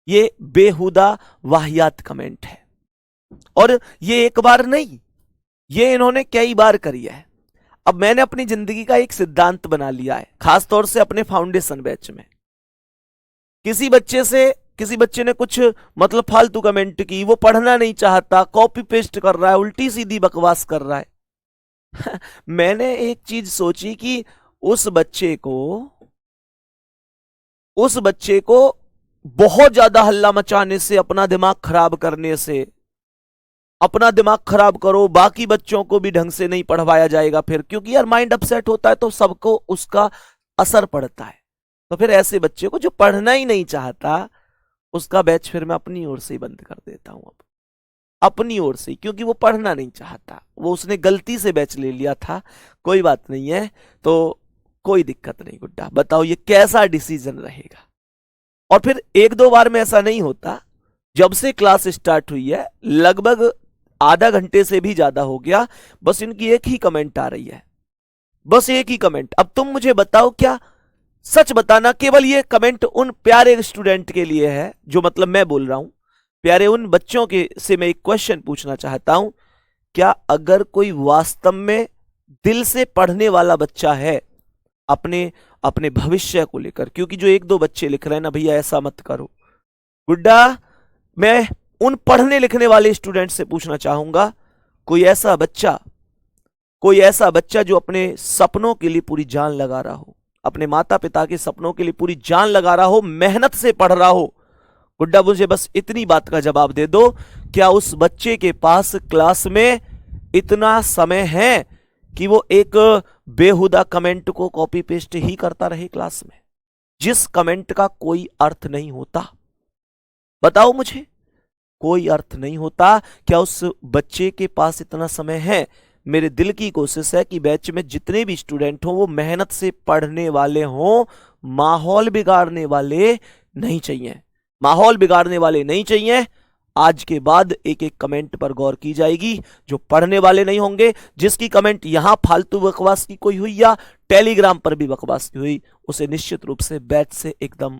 A: ये बेहुदा वाहियात कमेंट है, और ये एक बार नहीं, ये इन्होंने कई बार करी है। अब मैंने अपनी जिंदगी का एक सिद्धांत बना लिया है, खासतौर से अपने फाउंडेशन बैच में। किसी बच्चे ने कुछ मतलब फालतू कमेंट की, वो पढ़ना नहीं चाहता, कॉपी पेस्ट कर रहा है, उल्टी सीधी बकवास कर रहा है। मैंने एक चीज सोची कि उस बच्चे को बहुत ज्यादा हल्ला मचाने से, अपना दिमाग खराब करने से, अपना दिमाग खराब करो, बाकी बच्चों को भी ढंग से नहीं पढ़वाया जाएगा फिर, क्योंकि यार माइंड अपसेट होता है तो सबको उसका असर पड़ता है। तो फिर ऐसे बच्चे को जो पढ़ना ही नहीं चाहता, उसका बैच फिर मैं अपनी ओर से ही बंद कर देता हूं। अब अपनी ओर से, क्योंकि वो पढ़ना नहीं चाहता, वो उसने गलती से बैच ले लिया था, कोई बात नहीं है, तो कोई दिक्कत नहीं गुड्डा। बताओ ये कैसा डिसीजन रहेगा। और फिर 1-2 बार में ऐसा नहीं होता, जब से क्लास स्टार्ट हुई है लगभग आधा घंटे से भी ज्यादा हो गया, बस इनकी एक ही कमेंट आ रही है, बस एक ही कमेंट। अब तुम मुझे बताओ, क्या सच बताना, केवल ये कमेंट उन प्यारे स्टूडेंट के लिए है जो मतलब मैं बोल रहा हूं, प्यारे उन बच्चों के से मैं एक क्वेश्चन पूछना चाहता हूं, क्या अगर कोई वास्तव में दिल से पढ़ने वाला बच्चा है अपने भविष्य को लेकर, क्योंकि जो 1-2 बच्चे लिख रहे हैं ना भैया ऐसा मत करो गुड्डा, मैं उन पढ़ने लिखने वाले स्टूडेंट से पूछना चाहूंगा, कोई ऐसा बच्चा जो अपने सपनों के लिए पूरी जान लगा रहा हो, अपने माता पिता के सपनों के लिए पूरी जान लगा रहा हो, मेहनत से पढ़ रहा हो, गुड्डा मुझे बस इतनी बात का जवाब दे दो, क्या उस बच्चे के पास क्लास में इतना समय है कि वो एक बेहुदा कमेंट को कॉपी पेस्ट ही करता रहे क्लास में, जिस कमेंट का कोई अर्थ नहीं होता? बताओ मुझे, कोई अर्थ नहीं होता। क्या उस बच्चे के पास इतना समय है? मेरे दिल की कोशिश है कि बैच में जितने भी स्टूडेंट हों वो मेहनत से पढ़ने वाले हों, माहौल बिगाड़ने वाले नहीं चाहिए, माहौल बिगाड़ने वाले नहीं चाहिए। आज के बाद एक एक कमेंट पर गौर की जाएगी, जो पढ़ने वाले नहीं होंगे, जिसकी कमेंट यहां फालतू बकवास की कोई हुई या टेलीग्राम पर भी बकवास की हुई, उसे निश्चित रूप से बैच से एकदम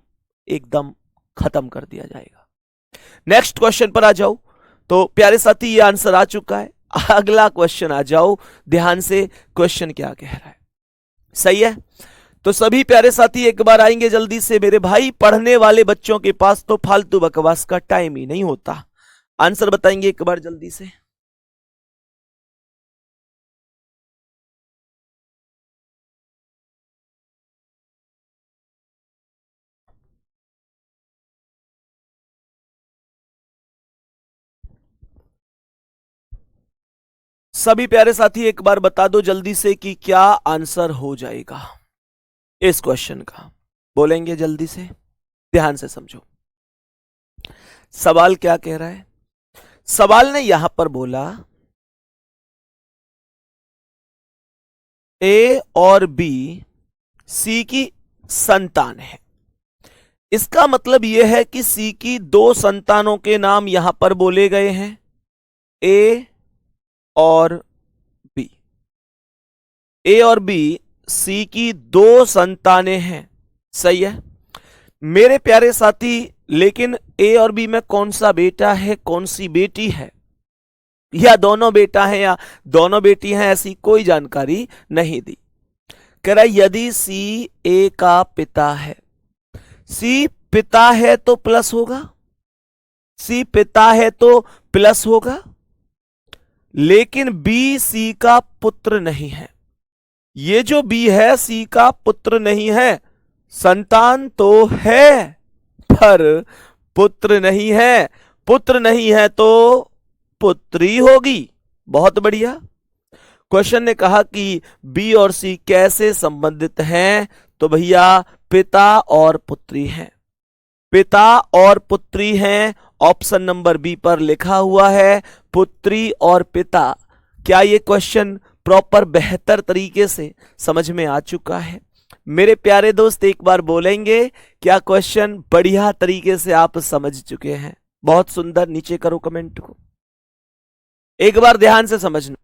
A: खत्म कर दिया जाएगा। नेक्स्ट क्वेश्चन पर आ जाओ। तो प्यारे साथी ये आंसर आ चुका है, अगला क्वेश्चन आ जाओ, ध्यान से क्वेश्चन क्या कह रहा है। सही है, तो सभी प्यारे साथी एक बार आएंगे जल्दी से मेरे भाई। पढ़ने वाले बच्चों के पास तो फालतू बकवास का टाइम ही नहीं होता। आंसर बताएंगे एक बार जल्दी से। सभी प्यारे साथी एक बार बता दो जल्दी से कि क्या आंसर हो जाएगा इस क्वेश्चन का। बोलेंगे जल्दी से, ध्यान से समझो सवाल क्या कह रहा है। सवाल ने यहां पर बोला ए और बी सी की संतान है। इसका मतलब यह है कि सी की 2 संतानों के नाम यहां पर बोले गए हैं, ए और बी। ए और बी सी की 2 संतानें हैं, सही है मेरे प्यारे साथी। लेकिन ए और बी में कौन सा बेटा है कौन सी बेटी है, या दोनों बेटा है या दोनों बेटी हैं, ऐसी कोई जानकारी नहीं दी। कह रहा यदि सी ए का पिता है, सी पिता है तो प्लस होगा, सी पिता है तो प्लस होगा, लेकिन बी सी का पुत्र नहीं है। ये जो बी है सी का पुत्र नहीं है, संतान तो है पर पुत्र नहीं है, पुत्र नहीं है तो पुत्री होगी। बहुत बढ़िया। क्वेश्चन ने कहा कि बी और सी कैसे संबंधित हैं, तो भैया पिता और पुत्री हैं, पिता और पुत्री हैं। ऑप्शन नंबर बी पर लिखा हुआ है पुत्री और पिता। क्या ये क्वेश्चन प्रॉपर बेहतर तरीके से समझ में आ चुका है? मेरे प्यारे दोस्त एक बार बोलेंगे क्या क्वेश्चन बढ़िया तरीके से आप समझ चुके हैं? बहुत सुंदर, नीचे करो कमेंट को, एक बार ध्यान से समझना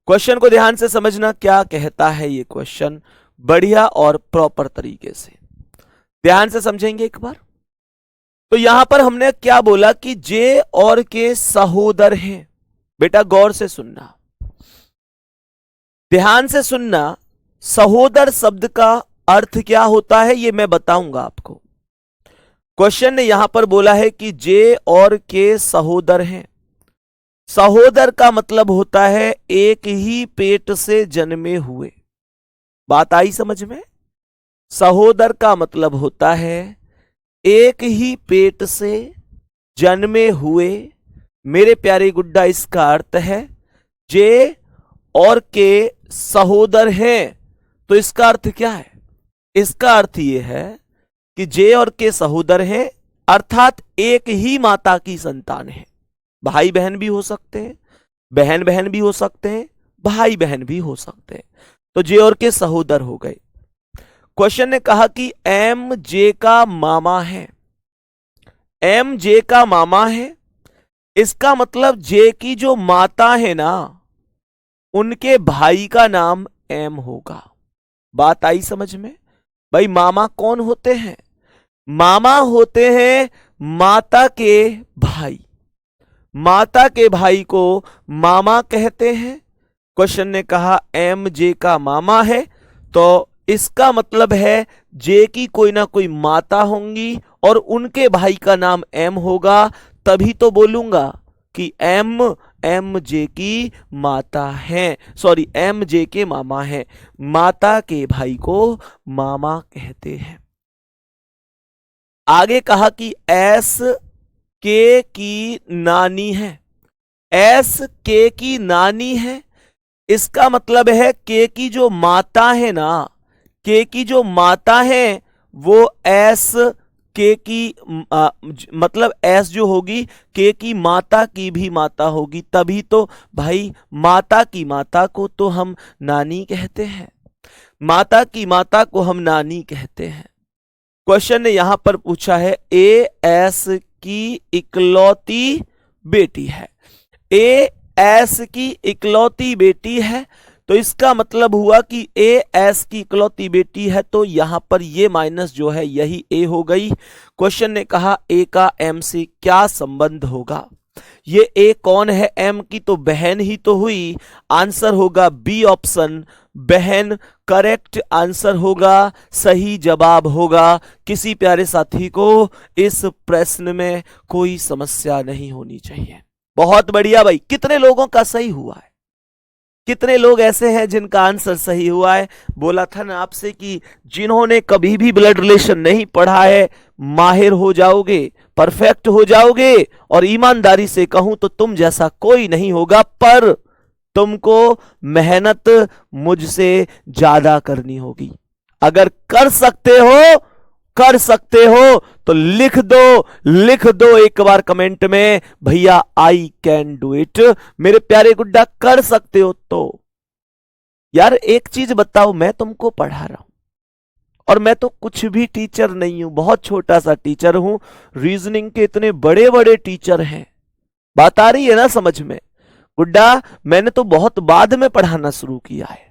A: क्वेश्चन को, ध्यान से समझना क्या कहता है ये क्वेश्चन, बढ़िया और प्रॉपर तरीके से ध्यान से समझेंगे एक बार। तो यहां पर हमने क्या बोला कि जे और के सहोदर हैं। बेटा गौर से सुनना, ध्यान से सुनना, सहोदर शब्द का अर्थ क्या होता है ये मैं बताऊंगा आपको। क्वेश्चन ने यहां पर बोला है कि जे और के सहोदर हैं। सहोदर का मतलब होता है एक ही पेट से जन्मे हुए। बात आई समझ में? सहोदर का मतलब होता है एक ही पेट से जन्मे हुए। मेरे प्यारे गुड्डा, इसका अर्थ है जे और के सहोदर हैं। तो इसका अर्थ क्या है? इसका अर्थ यह है कि जे और के सहोदर हैं, अर्थात एक ही माता की संतान है। भाई बहन भी हो सकते हैं, बहन बहन भी हो सकते हैं, भाई बहन भी हो सकते हैं। तो जे और के सहोदर हो गए। क्वेश्चन ने कहा कि एम जे का मामा है, एम जे का मामा है। इसका मतलब जे की जो माता है ना, उनके भाई का नाम एम होगा। बात आई समझ में? भाई मामा कौन होते हैं? मामा होते हैं माता के भाई, माता के भाई को मामा कहते हैं। क्वेश्चन ने कहा एम जे का मामा है, तो इसका मतलब है जे की कोई ना कोई माता होंगी और उनके भाई का नाम एम होगा। तभी तो बोलूंगा कि एम जे की माता है, सॉरी एम जे के मामा है। माता के भाई को मामा कहते हैं। आगे कहा कि एस के की नानी है, एस के की नानी है। इसका मतलब है के की जो माता है ना, के की जो माता है वो एस के की मतलब एस जो होगी के की माता की भी माता होगी। तभी तो भाई माता की माता को तो हम नानी कहते हैं, माता की माता को हम नानी कहते हैं। क्वेश्चन ने यहां पर पूछा है ए एस की इकलौती बेटी है, ए एस की इकलौती बेटी है। तो इसका मतलब हुआ कि ए एस की इकलौती बेटी है, तो यहां पर ये माइनस जो है यही ए हो गई। क्वेश्चन ने कहा ए का एम से क्या संबंध होगा? ये ए कौन है? एम की तो बहन ही तो हुई। आंसर होगा बी ऑप्शन, बहन करेक्ट आंसर होगा, सही जवाब होगा। किसी प्यारे साथी को इस प्रश्न में कोई समस्या नहीं होनी चाहिए। बहुत बढ़िया भाई। कितने लोगों का सही हुआ है? कितने लोग ऐसे हैं जिनका आंसर सही हुआ है? बोला था ना आपसे कि जिन्होंने कभी भी ब्लड रिलेशन नहीं पढ़ा है, माहिर हो जाओगे, परफेक्ट हो जाओगे। और ईमानदारी से कहूं तो तुम जैसा कोई नहीं होगा, पर तुमको मेहनत मुझसे ज्यादा करनी होगी। अगर कर सकते हो, कर सकते हो तो लिख दो एक बार कमेंट में, भैया आई कैन डू इट। मेरे प्यारे गुड्डा कर सकते हो तो यार एक चीज बताओ, मैं तुमको पढ़ा रहा हूं और मैं तो कुछ भी टीचर नहीं हूं, बहुत छोटा सा टीचर हूं। रीजनिंग के इतने बड़े बड़े टीचर हैं। बात आ रही है ना समझ में? गुड्डा मैंने तो बहुत बाद में पढ़ाना शुरू किया है।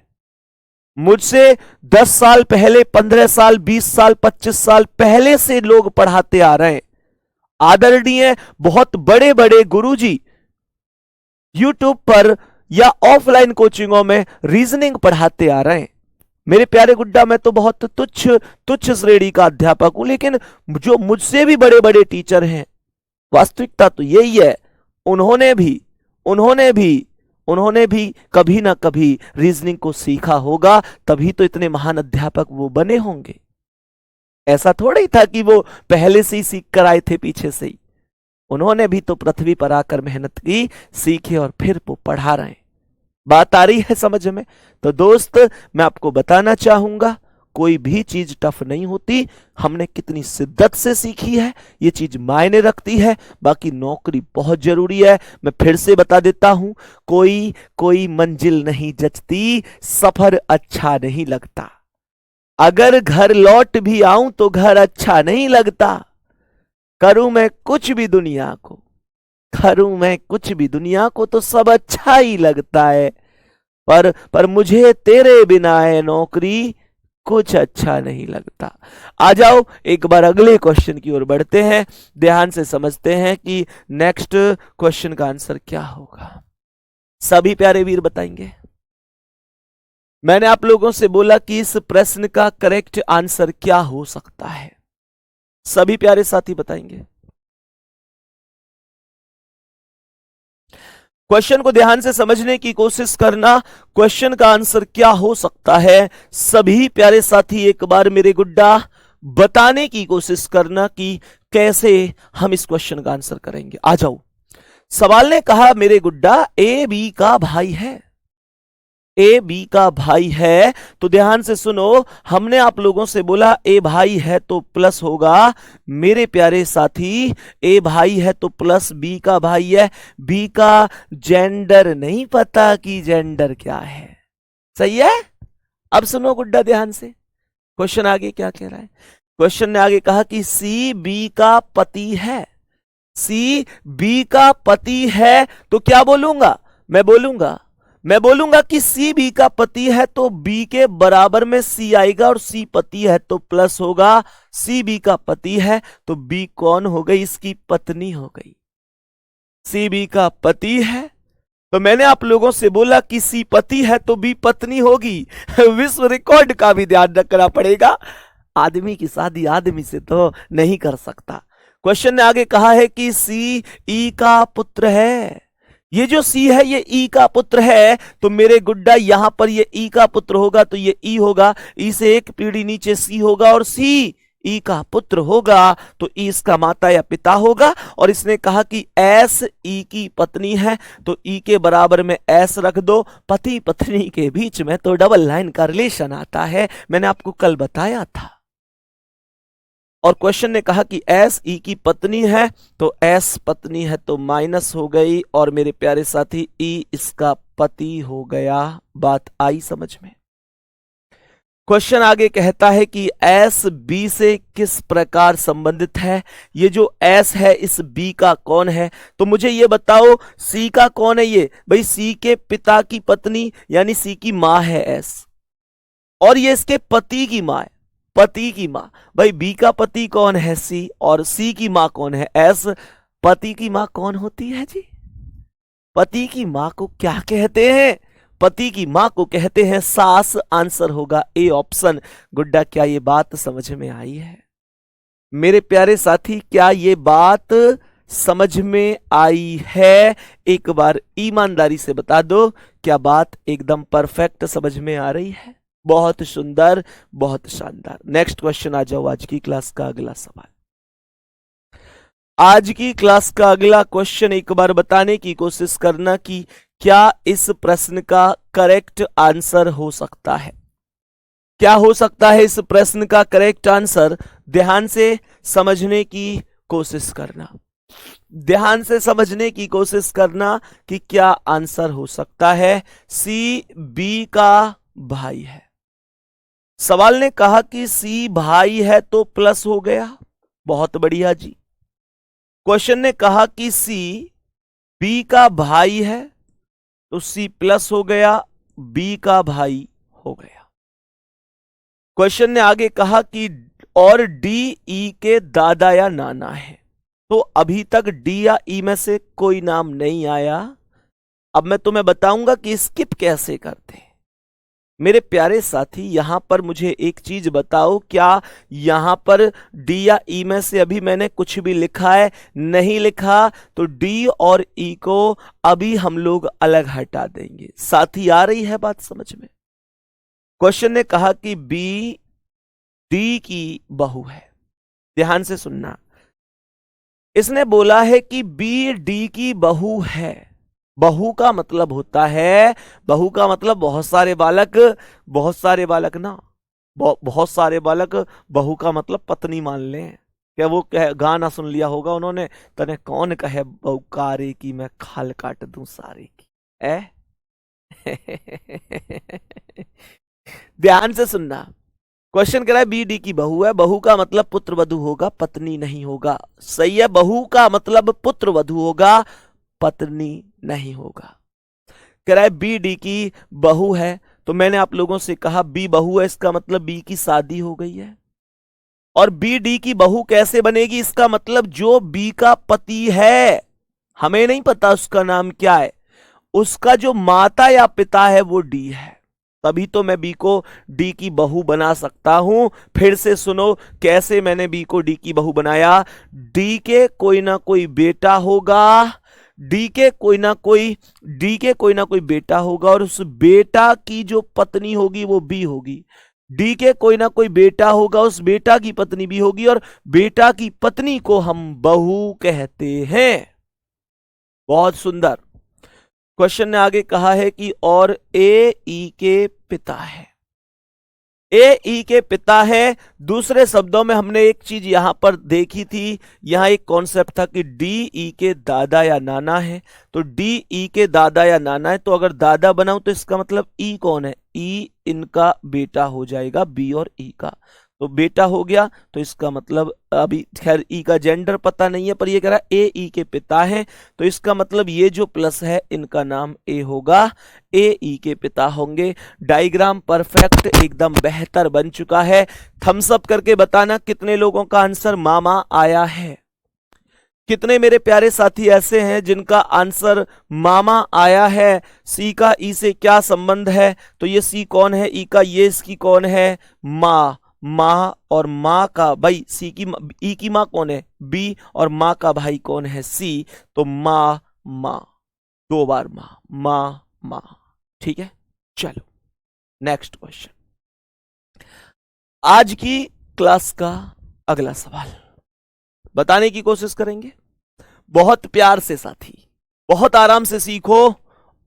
A: मुझसे 10 साल पहले, 15 साल, 20 साल, 25 साल पहले से लोग पढ़ाते आ रहे हैं। आदरणीय बहुत बड़े बड़े गुरुजी यूट्यूब पर या ऑफलाइन कोचिंगों में रीजनिंग पढ़ाते आ रहे हैं। मेरे प्यारे गुड्डा, मैं तो बहुत तुच्छ तुच्छ श्रेणी का अध्यापक हूं, लेकिन जो मुझसे भी बड़े बड़े टीचर हैं, वास्तविकता तो यही है, उन्होंने भी कभी ना कभी रीजनिंग को सीखा होगा, तभी तो इतने महान अध्यापक वो बने होंगे। ऐसा थोड़ा ही था कि वो पहले से ही सीख कर आए थे पीछे से ही। उन्होंने भी तो पृथ्वी पर आकर मेहनत की, सीखे और फिर वो पढ़ा रहे हैं। बात आ रही है समझ में? तो दोस्त, मैं आपको बताना चाहूंगा, कोई भी चीज टफ नहीं होती। हमने कितनी शिद्दत से सीखी है, ये चीज मायने रखती है। बाकी नौकरी बहुत जरूरी है। मैं फिर से बता देता हूं, कोई मंजिल नहीं जचती, सफर अच्छा नहीं लगता। अगर घर लौट भी आऊं तो घर अच्छा नहीं लगता। करूं मैं कुछ भी दुनिया को तो सब अच्छा ही लगता है। पर मुझे तेरे बिना है नौकरी कुछ अच्छा नहीं लगता। आ जाओ एक बार अगले क्वेश्चन की ओर बढ़ते हैं, ध्यान से समझते हैं कि नेक्स्ट क्वेश्चन का आंसर क्या होगा। सभी प्यारे वीर बताएंगे। मैंने आप लोगों से बोला कि इस प्रश्न का करेक्ट आंसर क्या हो सकता है। सभी प्यारे साथी बताएंगे। क्वेश्चन को ध्यान से समझने की कोशिश करना, क्वेश्चन का आंसर क्या हो सकता है। सभी प्यारे साथी एक बार मेरे गुड्डा बताने की कोशिश करना कि कैसे हम इस क्वेश्चन का आंसर करेंगे। आ जाओ। सवाल ने कहा मेरे गुड्डा ए बी का भाई है। ए बी का भाई है तो ध्यान से सुनो, हमने आप लोगों से बोला ए भाई है तो प्लस होगा। मेरे प्यारे साथी, ए भाई है तो प्लस बी का भाई है। बी का जेंडर नहीं पता कि जेंडर क्या है। सही है? अब सुनो गुड्डा ध्यान से, क्वेश्चन आगे क्या कह रहा है। क्वेश्चन ने आगे कहा कि सी बी का पति है। सी बी का पति है तो क्या बोलूंगा? मैं बोलूंगा कि सी बी का पति है तो बी के बराबर में सी आएगा, और सी पति है तो प्लस होगा। सी बी का पति है तो बी कौन हो गई? इसकी पत्नी हो गई। सी बी का पति है तो मैंने आप लोगों से बोला कि सी पति है तो बी पत्नी होगी। विश्व रिकॉर्ड का भी ध्यान रखना पड़ेगा, आदमी की शादी आदमी से तो नहीं कर सकता। क्वेश्चन ने आगे कहा है कि सी ई का पुत्र है। ये जो सी है ये ई का पुत्र है, तो मेरे गुड्डा यहां पर ये ई का पुत्र होगा तो ये ई होगा, ई से एक पीढ़ी नीचे सी होगा, और सी ई का पुत्र होगा तो ई इसका माता या पिता होगा। और इसने कहा कि एस ई की पत्नी है तो ई के बराबर में एस रख दो। पति पत्नी के बीच में तो डबल लाइन का रिलेशन आता है, मैंने आपको कल बताया था। और क्वेश्चन ने कहा कि एस ई की पत्नी है तो एस पत्नी है तो माइनस हो गई, और मेरे प्यारे साथी ई इसका पति हो गया। बात आई समझ में? क्वेश्चन आगे कहता है कि एस बी से किस प्रकार संबंधित है। ये जो एस है इस बी का कौन है? तो मुझे ये बताओ सी का कौन है? ये भाई सी के पिता की पत्नी यानी सी की मां है एस, और ये इसके पति की मां है, पति की मां। भाई बी का पति कौन है? सी, और सी की मां कौन है? एस। पति की मां कौन होती है जी? पति की मां को क्या कहते हैं? पति की मां को कहते हैं सास। आंसर होगा ए ऑप्शन। गुड्डा, क्या ये बात समझ में आई है? मेरे प्यारे साथी, क्या ये बात समझ में आई है? एक बार ईमानदारी से बता दो, क्या बात एकदम परफेक्ट समझ में आ रही है? बहुत सुंदर, बहुत शानदार। नेक्स्ट क्वेश्चन आ जाओ। आज की क्लास का अगला सवाल, आज की क्लास का अगला क्वेश्चन एक बार बताने की कोशिश करना कि क्या इस प्रश्न का करेक्ट आंसर हो सकता है। क्या हो सकता है इस प्रश्न का करेक्ट आंसर? ध्यान से समझने की कोशिश करना, ध्यान से समझने की कोशिश करना कि क्या आंसर हो सकता है। सी बी का भाई है। सवाल ने कहा कि सी भाई है तो प्लस हो गया, बहुत बढ़िया जी। क्वेश्चन ने कहा कि सी बी का भाई है तो सी प्लस हो गया, बी का भाई हो गया। क्वेश्चन ने आगे कहा कि और डी ई के दादा या नाना है। तो अभी तक डी या ई में से कोई नाम नहीं आया। अब मैं तुम्हें बताऊंगा कि स्किप कैसे करते हैं। मेरे प्यारे साथी, यहां पर मुझे एक चीज बताओ, क्या यहां पर डी या ई में से अभी मैंने कुछ भी लिखा है? नहीं लिखा। तो डी और ई को अभी हम लोग अलग हटा देंगे। साथी, आ रही है बात समझ में? क्वेश्चन ने कहा कि बी डी की बहू है। ध्यान से सुनना, इसने बोला है कि बी डी की बहू है। बहू का मतलब होता है, बहू का मतलब बहुत सारे बालक, बहुत सारे बालक ना, बहुत सारे बालक बहू का मतलब पत्नी मान लें। क्या वो गाना सुन लिया होगा उन्होंने, तने कौन कहे बहू कारे की मैं खाल काट दूं सारे की, ए? ध्यान से सुनना, क्वेश्चन कह रहा है बी डी की बहू है। बहू का मतलब पुत्र वधू होगा, पत्नी नहीं होगा। सही है, बहू का मतलब पुत्र वधू होगा, पत्नी नहीं होगा। कह रहा है बी डी की बहू है, तो मैंने आप लोगों से कहा बी बहू है, इसका मतलब बी की शादी हो गई है। और बी डी की बहू कैसे बनेगी? इसका मतलब जो बी का पति है, हमें नहीं पता उसका नाम क्या है, उसका जो माता या पिता है वो डी है, तभी तो मैं बी को डी की बहू बना सकता हूं। फिर से सुनो कैसे मैंने बी को डी की बहू बनाया। डी के कोई ना कोई बेटा होगा, डी के कोई ना कोई बेटा होगा, और उस बेटा की जो पत्नी होगी वो बी होगी। डी के कोई ना कोई बेटा होगा, उस बेटा की पत्नी भी होगी, और बेटा की पत्नी को हम बहू कहते हैं। बहुत सुंदर। क्वेश्चन ने आगे कहा है कि और ए ई के पिता है। ए ई के पिता है। दूसरे शब्दों में हमने एक चीज यहां पर देखी थी, यहां एक कॉन्सेप्ट था कि डी ई के दादा या नाना है। तो डी ई के दादा या नाना है, तो अगर दादा बनाऊं तो इसका मतलब ई कौन है? ई इनका बेटा हो जाएगा, बी और ई का। तो बेटा हो गया, तो इसका मतलब अभी खैर ई का जेंडर पता नहीं है, पर ये कह रहा है ए ई के पिता हैं, तो इसका मतलब ये जो प्लस है इनका नाम ए होगा, ए ई के पिता होंगे। डायग्राम परफेक्ट, एकदम बेहतर बन चुका है। थम्स अप करके बताना कितने लोगों का आंसर मामा आया है। कितने मेरे प्यारे साथी ऐसे हैं जिनका आंसर मामा आया है? सी का ई से क्या संबंध है? तो ये सी कौन है? ई का ये इसकी कौन है? माँ। माँ और माँ का भाई सी की, ई की माँ कौन है? बी, और माँ का भाई कौन है? सी। तो माँ माँ, दो बार माँ, माँ माँ। ठीक है, चलो नेक्स्ट क्वेश्चन। आज की क्लास का अगला सवाल बताने की कोशिश करेंगे। बहुत प्यार से साथी, बहुत आराम से सीखो,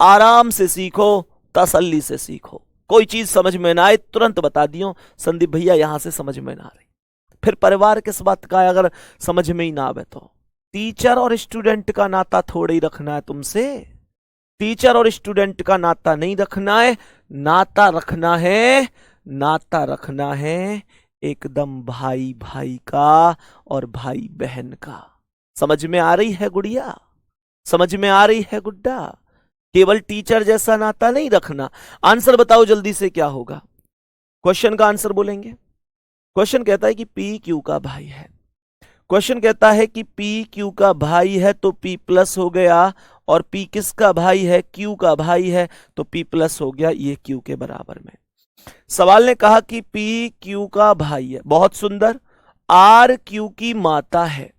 A: आराम से सीखो, तसल्ली से सीखो। कोई चीज समझ में ना आए तुरंत बता दियो, संदीप भैया यहां से समझ में ना आ रही। फिर परिवार किस बात का है अगर समझ में ही ना आवे तो? टीचर और स्टूडेंट का नाता थोड़े ही रखना है तुमसे। टीचर और स्टूडेंट का नाता नहीं रखना है, नाता रखना है, नाता रखना है एकदम भाई भाई का और भाई बहन का। समझ में आ रही है गुड़िया? समझ में आ रही है गुड्डा? केवल टीचर जैसा नाता नहीं रखना। आंसर बताओ जल्दी से क्या होगा? क्वेश्चन का आंसर बोलेंगे। क्वेश्चन कहता है कि पी क्यू का भाई है। क्वेश्चन कहता है कि पी क्यू का भाई है, तो पी प्लस हो गया, और पी किसका भाई है? क्यू का भाई है, तो पी प्लस हो गया, ये क्यू के बराबर में। सवाल ने कहा कि पी क्यू का भाई है, बहुत सुंदर। आर क्यू की माता है।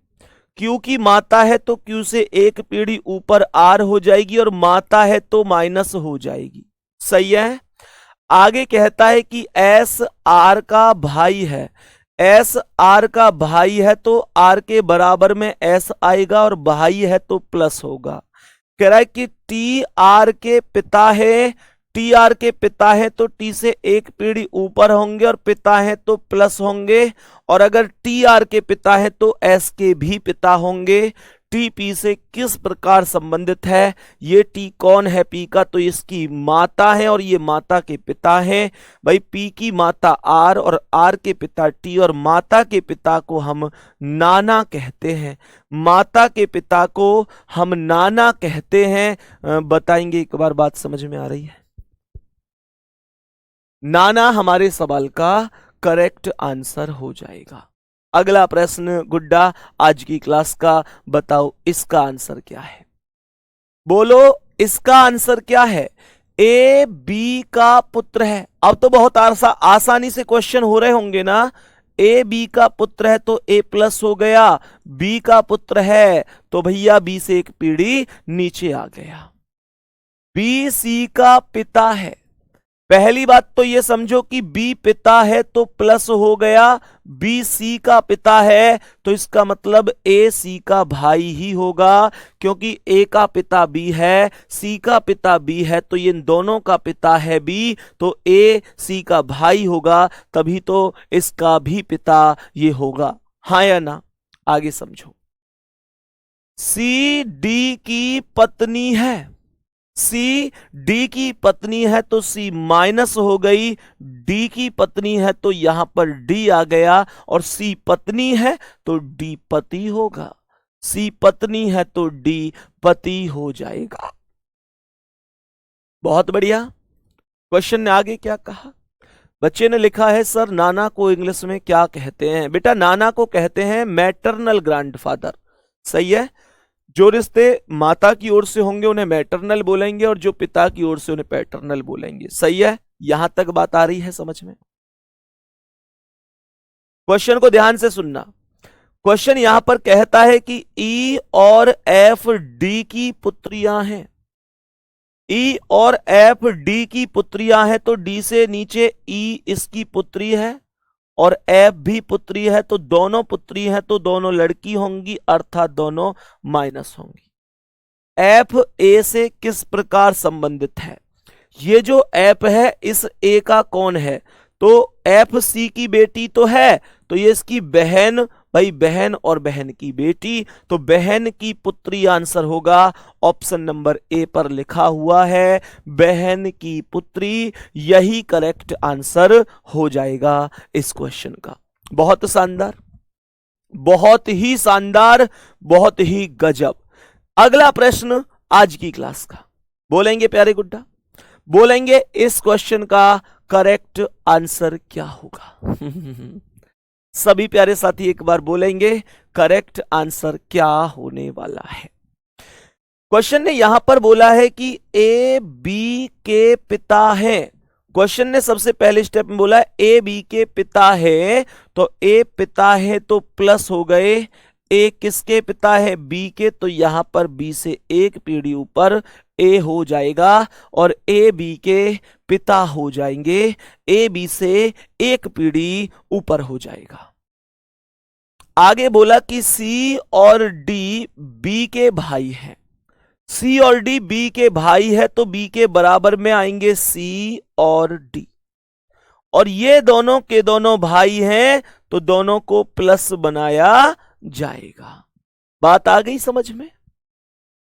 A: क्यू की माता है तो क्यू से एक पीढ़ी ऊपर आर हो जाएगी, और माता है तो माइनस हो जाएगी। सही है। आगे कहता है कि एस आर का भाई है। एस आर का भाई है तो आर के बराबर में एस आएगा, और भाई है तो प्लस होगा। कह रहा है कि टी आर के पिता है। टी आर के पिता है तो टी से एक पीढ़ी ऊपर होंगे, और पिता है तो प्लस होंगे। और अगर टी आर के पिता है तो एस के भी पिता होंगे। टी पी से किस प्रकार संबंधित है? ये टी कौन है पी का? तो इसकी माता है, और ये माता के पिता है। भाई पी की माता आर और आर के पिता टी, और माता के पिता को हम नाना कहते हैं। माता के पिता को हम नाना कहते हैं। बताएंगे एक बार, बात समझ में आ रही है? नाना हमारे सवाल का करेक्ट आंसर हो जाएगा। अगला प्रश्न गुड्डा आज की क्लास का, बताओ इसका आंसर क्या है। बोलो इसका आंसर क्या है। ए बी का पुत्र है। अब तो बहुत आसानी से क्वेश्चन हो रहे होंगे ना। ए बी का पुत्र है तो ए प्लस हो गया, बी का पुत्र है तो भैया बी से एक पीढ़ी नीचे आ गया। बी सी का पिता है। पहली बात तो ये समझो कि बी पिता है तो प्लस हो गया, बी सी का पिता है तो इसका मतलब ए सी का भाई ही होगा, क्योंकि ए का पिता बी है, सी का पिता बी है, तो ये दोनों का पिता है बी, तो ए सी का भाई होगा, तभी तो इसका भी पिता ये होगा। हाँ या ना? आगे समझो। सी डी की पत्नी है। सी डी की पत्नी है तो सी माइनस हो गई, डी की पत्नी है तो यहां पर डी आ गया, और सी पत्नी है तो डी पति होगा। सी पत्नी है तो डी पति हो जाएगा। बहुत बढ़िया। क्वेश्चन ने आगे क्या कहा। बच्चे ने लिखा है सर नाना को इंग्लिश में क्या कहते हैं। बेटा नाना को कहते हैं मैटरनल ग्रैंडफादर। सही है। जो रिश्ते माता की ओर से होंगे उन्हें मैटरनल बोलेंगे, और जो पिता की ओर से उन्हें पैटर्नल बोलेंगे। सही है। यहां तक बात आ रही है समझ में। क्वेश्चन को ध्यान से सुनना। क्वेश्चन यहां पर कहता है कि ई और एफ डी की पुत्रियां हैं। ई और एफ डी की पुत्रियां हैं तो डी से नीचे ई इसकी पुत्री है और एफ भी पुत्री है, तो दोनों पुत्री हैं तो दोनों लड़की होंगी, अर्थात दोनों माइनस होंगी। एफ ए से किस प्रकार संबंधित है। ये जो एफ है इस ए का कौन है, तो एफ सी की बेटी तो है, तो ये इसकी बहन, भाई बहन और बहन की बेटी, तो बहन की पुत्री आंसर होगा। ऑप्शन नंबर ए पर लिखा हुआ है बहन की पुत्री, यही करेक्ट आंसर हो जाएगा इस क्वेश्चन का। बहुत शानदार, बहुत ही शानदार, बहुत ही गजब। अगला प्रश्न आज की क्लास का, बोलेंगे प्यारे गुड्डा, बोलेंगे इस क्वेश्चन का करेक्ट आंसर क्या होगा। सभी प्यारे साथी एक बार बोलेंगे करेक्ट आंसर क्या होने वाला है। क्वेश्चन ने यहां पर बोला है कि ए बी के पिता है। क्वेश्चन ने सबसे पहले स्टेप में बोला ए बी के पिता है, तो ए पिता है तो प्लस हो गए, ए किसके पिता है, बी के, तो यहां पर बी से एक पीढ़ी ऊपर ए हो जाएगा, और ए बी के पिता हो जाएंगे, ए बी से एक पीढ़ी ऊपर हो जाएगा। आगे बोला कि सी और डी बी के भाई हैं। सी और डी बी के भाई है तो बी के बराबर में आएंगे सी और डी, और ये दोनों के दोनों भाई हैं तो दोनों को प्लस बनाया जाएगा। बात आ गई समझ में।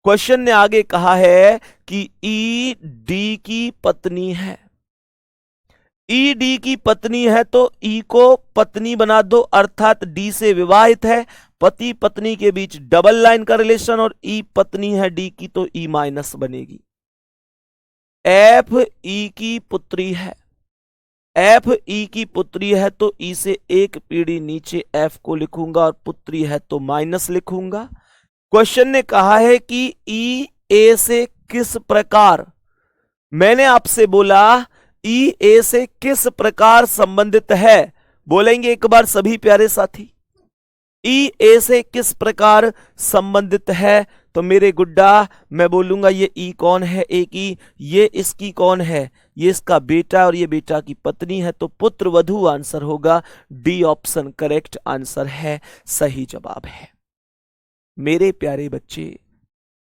A: क्वेश्चन ने आगे कहा है कि ई डी की पत्नी है। ई डी की पत्नी है तो ई को पत्नी बना दो, अर्थात डी से विवाहित है, पति पत्नी के बीच डबल लाइन का रिलेशन, और ई पत्नी है डी की तो ई माइनस बनेगी। एफ ई की पुत्री है। एफ ई की पुत्री है तो ई से एक पीढ़ी नीचे एफ को लिखूंगा, और पुत्री है तो माइनस लिखूंगा। क्वेश्चन ने कहा है कि ई ए से किस प्रकार, मैंने आपसे बोला ई ए से किस प्रकार संबंधित है। बोलेंगे एक बार सभी प्यारे साथी, ई ए से किस प्रकार संबंधित है, तो मेरे गुड्डा मैं बोलूंगा ये ई कौन है, ए की, ये इसकी कौन है, ये इसका बेटा, और ये बेटा की पत्नी है, तो पुत्र वधू आंसर होगा। डी ऑप्शन करेक्ट आंसर है, सही जवाब है। मेरे प्यारे बच्चे,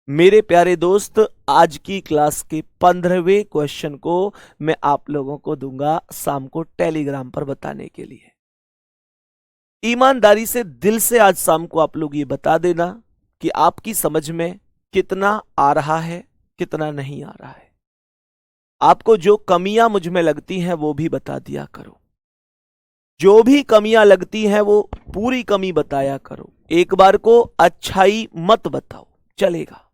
A: मेरे प्यारे दोस्त, आज की क्लास के 15वें क्वेश्चन को मैं आप लोगों को दूंगा शाम को टेलीग्राम पर बताने के लिए। ईमानदारी से दिल से आज शाम को आप लोग ये बता देना कि आपकी समझ में कितना आ रहा है, कितना नहीं आ रहा है। आपको जो कमियां मुझ में लगती हैं वो भी बता दिया करो। जो भी कमियां लगती हैं वो पूरी कमी बताया करो। एक बार को अच्छाई मत बताओ, चलेगा।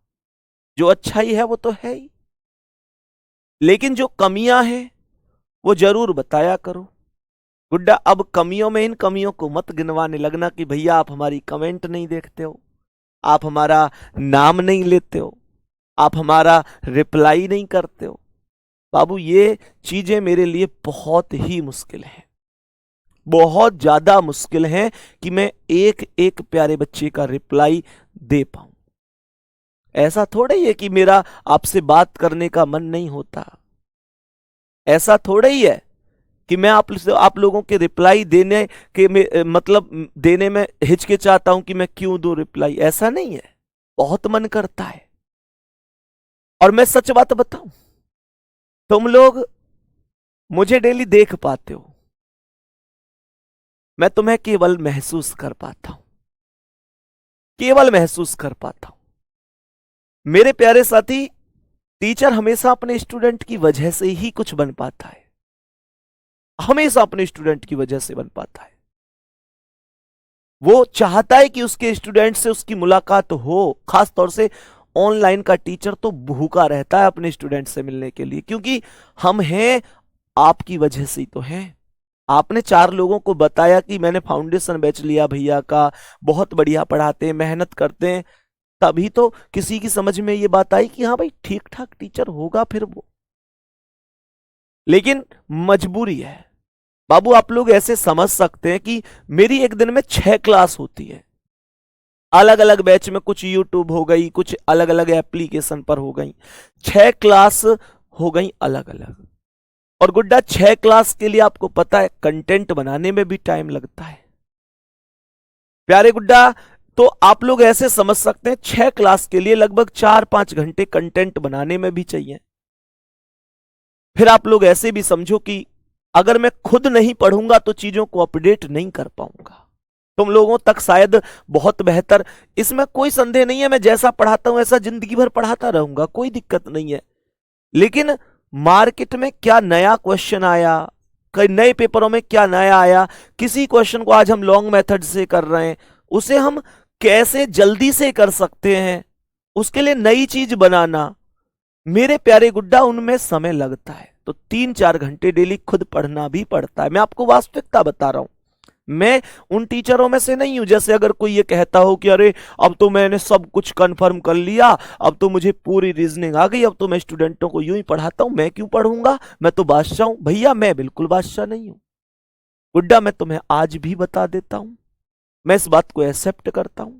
A: जो अच्छाई है वो तो है ही, लेकिन जो कमियां हैं वो जरूर बताया करो। गुड्डा अब कमियों में इन कमियों को मत गिनवाने लगना कि भैया आप हमारी कमेंट नहीं देखते हो, आप हमारा नाम नहीं लेते हो, आप हमारा रिप्लाई नहीं करते हो। बाबू ये चीजें मेरे लिए बहुत ही मुश्किल हैं, बहुत ज्यादा मुश्किल है कि मैं एक एक प्यारे बच्चे का रिप्लाई दे पाऊं। ऐसा थोड़ा ही है कि मेरा आपसे बात करने का मन नहीं होता, ऐसा थोड़ा ही है कि मैं आप लोगों के रिप्लाई देने के मतलब देने में हिचकिचाता हूं कि मैं क्यों दूं रिप्लाई, ऐसा नहीं है, बहुत मन करता है। और मैं सच बात बताऊं, तुम लोग मुझे डेली देख पाते हो, मैं तुम्हें केवल महसूस कर पाता हूं, केवल महसूस कर पाता हूं। मेरे प्यारे साथी, टीचर हमेशा अपने स्टूडेंट की वजह से ही कुछ बन पाता है, हमेशा अपने स्टूडेंट की वजह से बन पाता है। वो चाहता है कि उसके स्टूडेंट से उसकी मुलाकात हो, खास तौर से ऑनलाइन का टीचर तो भूखा रहता है अपने स्टूडेंट से मिलने के लिए, क्योंकि हम हैं आपकी वजह से ही तो हैं। आपने 4 लोगों को बताया कि मैंने फाउंडेशन बैच लिया भैया का, बहुत बढ़िया पढ़ाते हैं, मेहनत करते हैं, तभी तो किसी की समझ में ये बात आई कि हाँ भाई ठीक ठाक टीचर होगा फिर वो। लेकिन मजबूरी है बाबू, आप लोग ऐसे समझ सकते हैं कि मेरी एक दिन में 6 क्लास होती है, अलग अलग बैच में, कुछ यूट्यूब हो गई, कुछ अलग अलग एप्लीकेशन पर हो गई, 6 क्लास हो गई अलग अलग। और गुड्डा 6 क्लास के लिए आपको पता है कंटेंट बनाने में भी टाइम लगता है प्यारे गुड्डा। तो आप लोग ऐसे समझ सकते हैं 6 क्लास के लिए लगभग 4-5 घंटे कंटेंट बनाने में भी चाहिए। फिर आप लोग ऐसे भी समझो कि अगर मैं खुद नहीं पढ़ूंगा तो चीजों को अपडेट नहीं कर पाऊंगा, तुम लोगों तक शायद बहुत बेहतर, इसमें कोई संदेह नहीं है, मैं जैसा पढ़ाता हूं ऐसा जिंदगी भर पढ़ाता रहूंगा, कोई दिक्कत नहीं है। लेकिन मार्केट में क्या नया क्वेश्चन आया, कई नए पेपरों में क्या नया आया, किसी क्वेश्चन को आज हम लॉन्ग मेथड से कर रहे हैं, उसे हम कैसे जल्दी से कर सकते हैं, उसके लिए नई चीज बनाना, मेरे प्यारे गुड्डा उनमें समय लगता है। तो 3-4 घंटे डेली खुद पढ़ना भी पड़ता है। मैं आपको वास्तविकता बता रहा हूं, मैं उन टीचरों में से नहीं हूं जैसे अगर कोई ये कहता हो कि अरे अब तो मैंने सब कुछ कंफर्म कर लिया, अब तो मुझे पूरी रीजनिंग आ गई, अब तो मैं स्टूडेंटों को यूं ही पढ़ाता हूं, मैं क्यों पढ़ूंगा, मैं तो बादशाह हूं। भैया मैं बिल्कुल बादशाह नहीं हूं गुड्डा, मैं तुम्हें आज भी बता देता हूं, मैं इस बात को एक्सेप्ट करता हूं।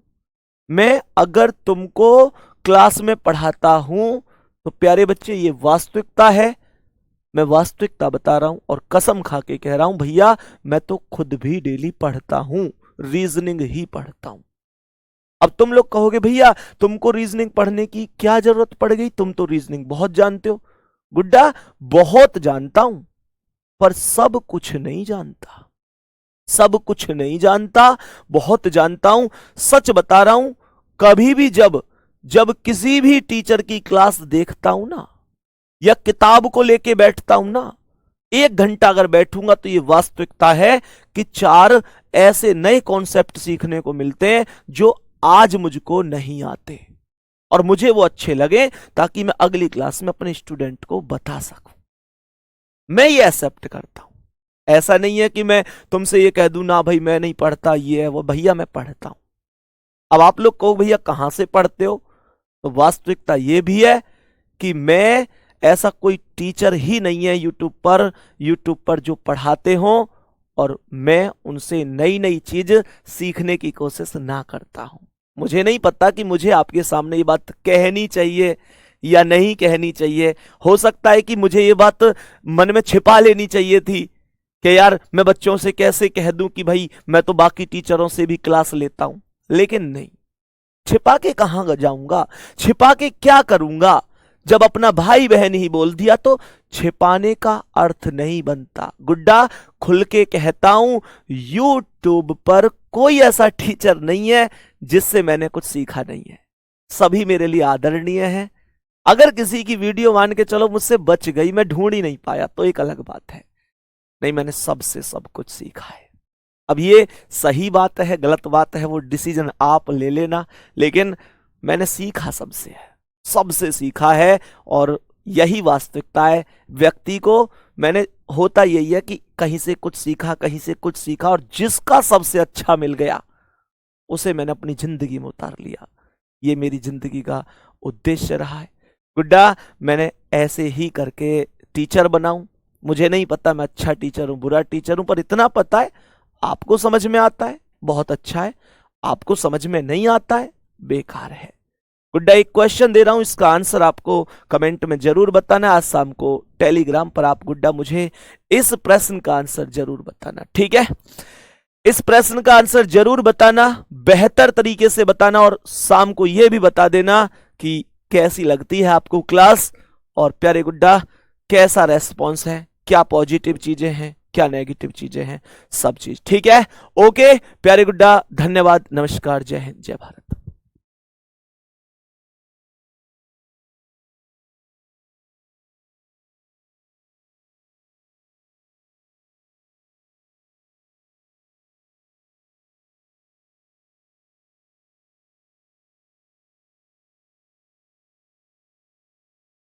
A: मैं अगर तुमको क्लास में पढ़ाता हूं तो प्यारे बच्चे ये वास्तविकता है, मैं वास्तविकता बता रहा हूं और कसम खा के कह रहा हूं भैया, मैं तो खुद भी डेली पढ़ता हूं, रीजनिंग ही पढ़ता हूं। अब तुम लोग कहोगे भैया तुमको रीजनिंग पढ़ने की क्या जरूरत पड़ गई, तुम तो रीजनिंग बहुत जानते हो। गुड्डा बहुत जानता हूं, पर सब कुछ नहीं जानता, सब कुछ नहीं जानता, बहुत जानता हूं। सच बता रहा हूं, कभी भी जब जब किसी भी टीचर की क्लास देखता हूं ना, या किताब को लेके बैठता हूं ना, 1 घंटा अगर बैठूंगा तो ये वास्तविकता है कि 4 ऐसे नए कॉन्सेप्ट सीखने को मिलते हैं जो आज मुझको नहीं आते, और मुझे वो अच्छे लगे ताकि मैं अगली क्लास में अपने स्टूडेंट को बता सकूं। मैं ये एक्सेप्ट करता हूं, ऐसा नहीं है कि मैं तुमसे ये कह दूं ना भाई मैं नहीं पढ़ता, ये है वो, भैया मैं पढ़ता हूं। अब आप लोग कहो भैया कहां से पढ़ते हो, तो वास्तविकता ये भी है कि मैं ऐसा कोई टीचर ही नहीं है यूट्यूब पर जो पढ़ाते हो और मैं उनसे नई नई चीज सीखने की कोशिश ना करता हूं। मुझे नहीं पता कि मुझे आपके सामने ये बात कहनी चाहिए या नहीं कहनी चाहिए, हो सकता है कि मुझे ये बात मन में छिपा लेनी चाहिए थी कि यार मैं बच्चों से कैसे कह दूं कि भाई मैं तो बाकी टीचरों से भी क्लास लेता हूं, लेकिन नहीं, छिपा के कहां जाऊंगा, छिपा के क्या करूंगा, जब अपना भाई बहन ही बोल दिया तो छिपाने का अर्थ नहीं बनता। गुड्डा खुल के कहता हूं, यूट्यूब पर कोई ऐसा टीचर नहीं है जिससे मैंने कुछ सीखा नहीं है, सभी मेरे लिए आदरणीय है। अगर किसी की वीडियो मान के चलो मुझसे बच गई, मैं ढूंढ ही नहीं पाया तो एक अलग बात है, नहीं मैंने सबसे सब कुछ सीखा है। अब ये सही बात है गलत बात है वो डिसीजन आप ले लेना, लेकिन मैंने सीखा सबसे है, सबसे सीखा है, और यही वास्तविकता है। व्यक्ति को मैंने, होता यही है कि कहीं से कुछ सीखा, कहीं से कुछ सीखा, और जिसका सबसे अच्छा मिल गया उसे मैंने अपनी जिंदगी में उतार लिया। ये मेरी जिंदगी का उद्देश्य रहा है गुड्डा। मैंने ऐसे ही करके टीचर बनाऊं। मुझे नहीं पता मैं अच्छा टीचर हूं, बुरा टीचर हूं, पर इतना पता है आपको समझ में आता है, बहुत अच्छा है। आपको समझ में नहीं आता है, बेकार है। गुड्डा एक क्वेश्चन दे रहा हूं, इसका आंसर आपको कमेंट में जरूर बताना। आज शाम को टेलीग्राम पर आप गुड्डा मुझे इस प्रश्न का आंसर जरूर बताना, ठीक है? इस प्रश्न का आंसर जरूर बताना, बेहतर तरीके से बताना, और शाम को यह भी बता देना कि कैसी लगती है आपको क्लास, और प्यारे गुड्डा कैसा रेस्पॉन्स है, क्या पॉजिटिव चीजें हैं, क्या नेगेटिव चीजें हैं, सब चीज ठीक है। ओके प्यारे गुड्डा, धन्यवाद, नमस्कार, जय हिंद, जय भारत।